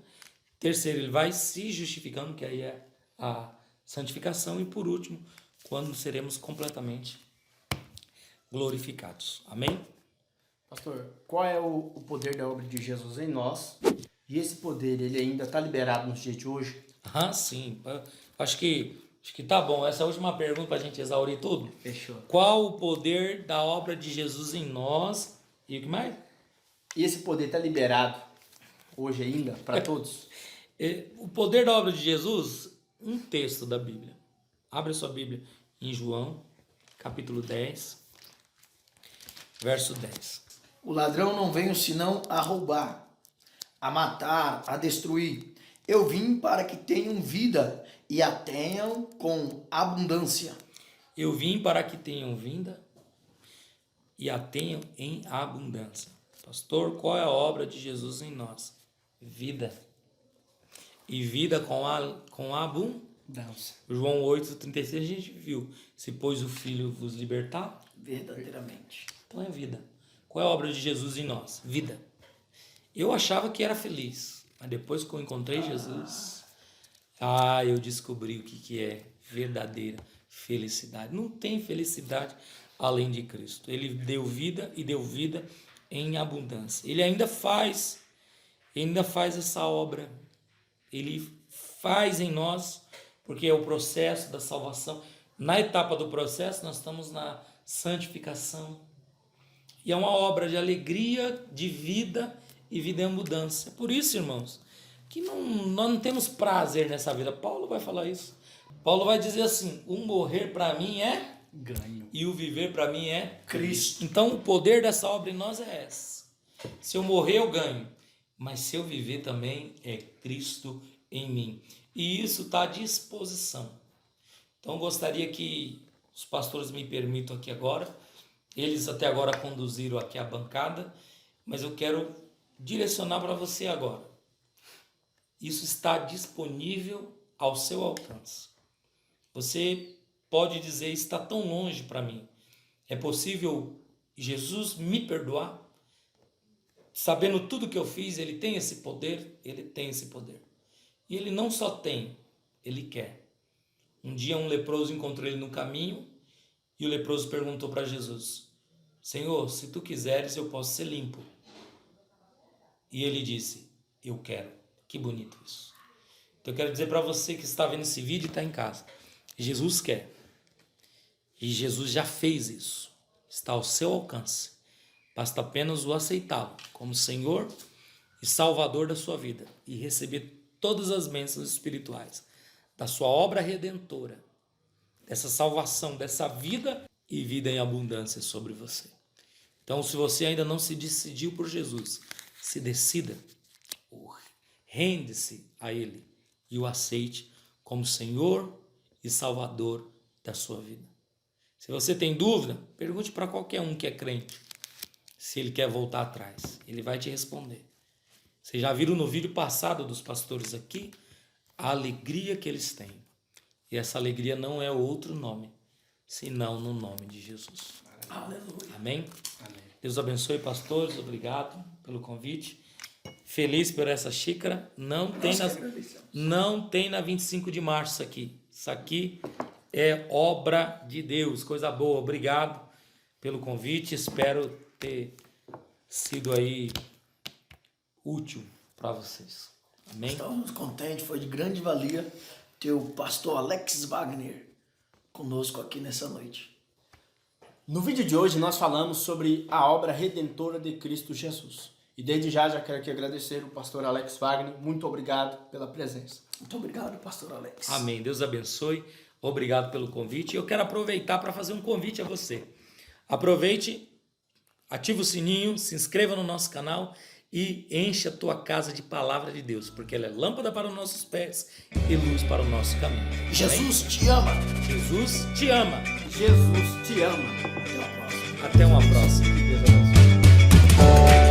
Speaker 3: Terceiro, ele vai se justificando, que aí é a santificação. E por último, quando seremos completamente glorificados. Amém?
Speaker 2: Pastor, qual é o poder da obra de Jesus em nós? E esse poder, ele ainda está liberado nos dias de hoje?
Speaker 3: Ah, sim. Acho que tá bom. Essa é a última pergunta para a gente exaurir tudo.
Speaker 2: Fechou.
Speaker 3: Qual o poder da obra de Jesus em nós? E o que mais?
Speaker 2: E esse poder está liberado hoje ainda para todos?
Speaker 3: O poder da obra de Jesus, um texto da Bíblia. Abre a sua Bíblia em João, capítulo 10, verso 10.
Speaker 1: O ladrão não veio senão a roubar, a matar, a destruir. Eu vim para que tenham vida e a tenham com abundância.
Speaker 3: Eu vim para que tenham vida e a tenham em abundância. Pastor, qual é a obra de Jesus em nós? Vida. E vida com abundância. João 8,36 a gente viu. Se pois o Filho vos libertar,
Speaker 1: Verdadeiramente.
Speaker 3: então é vida. Qual é a obra de Jesus em nós? Vida. Eu achava que era feliz, mas depois que eu encontrei Jesus, eu descobri o que é verdadeira felicidade. Não tem felicidade além de Cristo. Ele deu vida e deu vida em abundância. Ele ainda faz essa obra. Ele faz em nós, porque é o processo da salvação. Na etapa do processo, nós estamos na santificação. E é uma obra de alegria, de vida e vida em abundância. Por isso, irmãos, que nós não temos prazer nessa vida. Paulo vai falar isso. Paulo vai dizer assim: o morrer para mim é
Speaker 2: ganho
Speaker 3: e o viver para mim é
Speaker 1: Cristo.
Speaker 3: Então, o poder dessa obra em nós é esse. Se eu morrer, eu ganho. Mas se eu viver também, é Cristo em mim. E isso está à disposição. Então, gostaria que os pastores me permitam aqui agora. Eles até agora conduziram aqui a bancada, mas eu quero direcionar para você agora. Isso está disponível ao seu alcance. Você pode dizer: está tão longe para mim. É possível Jesus me perdoar? Sabendo tudo que eu fiz, ele tem esse poder? Ele tem esse poder. E ele não só tem, ele quer. Um dia um leproso encontrou ele no caminho e o leproso perguntou para Jesus: Senhor, se tu quiseres, eu posso ser limpo. E ele disse: eu quero. Que bonito isso. Então eu quero dizer para você que está vendo esse vídeo e está em casa: Jesus quer. E Jesus já fez isso. Está ao seu alcance. Basta apenas o aceitá-lo como Senhor e Salvador da sua vida e receber todas as bênçãos espirituais da sua obra redentora, dessa salvação, dessa vida e vida em abundância sobre você. Então, se você ainda não se decidiu por Jesus, se decida, rende-se a Ele e o aceite como Senhor e Salvador da sua vida. Se você tem dúvida, pergunte para qualquer um que é crente se ele quer voltar atrás. Ele vai te responder. Vocês já viram no vídeo passado dos pastores aqui a alegria que eles têm. E essa alegria não é outro nome, senão no nome de Jesus.
Speaker 1: Aleluia.
Speaker 3: Amém?
Speaker 2: Amém.
Speaker 3: Deus abençoe, pastores. Obrigado pelo convite. Feliz por essa xícara. Não tem na 25 de março isso aqui. Isso aqui é obra de Deus. Coisa boa. Obrigado pelo convite. Espero ter sido aí útil para vocês. Amém?
Speaker 1: Estamos contentes, foi de grande valia ter o pastor Alex Wagner conosco aqui nessa noite.
Speaker 2: No vídeo de hoje nós falamos sobre a obra redentora de Cristo Jesus. E desde já quero aqui agradecer o pastor Alex Wagner. Muito obrigado pela presença.
Speaker 1: Muito obrigado, pastor Alex.
Speaker 3: Amém. Deus abençoe. Obrigado pelo convite. Eu quero aproveitar para fazer um convite a você. Aproveite, ative o sininho, se inscreva no nosso canal e enche a tua casa de palavra de Deus, porque ela é lâmpada para os nossos pés e luz para o nosso caminho.
Speaker 1: Jesus te ama.
Speaker 3: Jesus te ama.
Speaker 2: Jesus te ama.
Speaker 1: Até a próxima.
Speaker 3: Até uma próxima.
Speaker 2: Deus abençoe.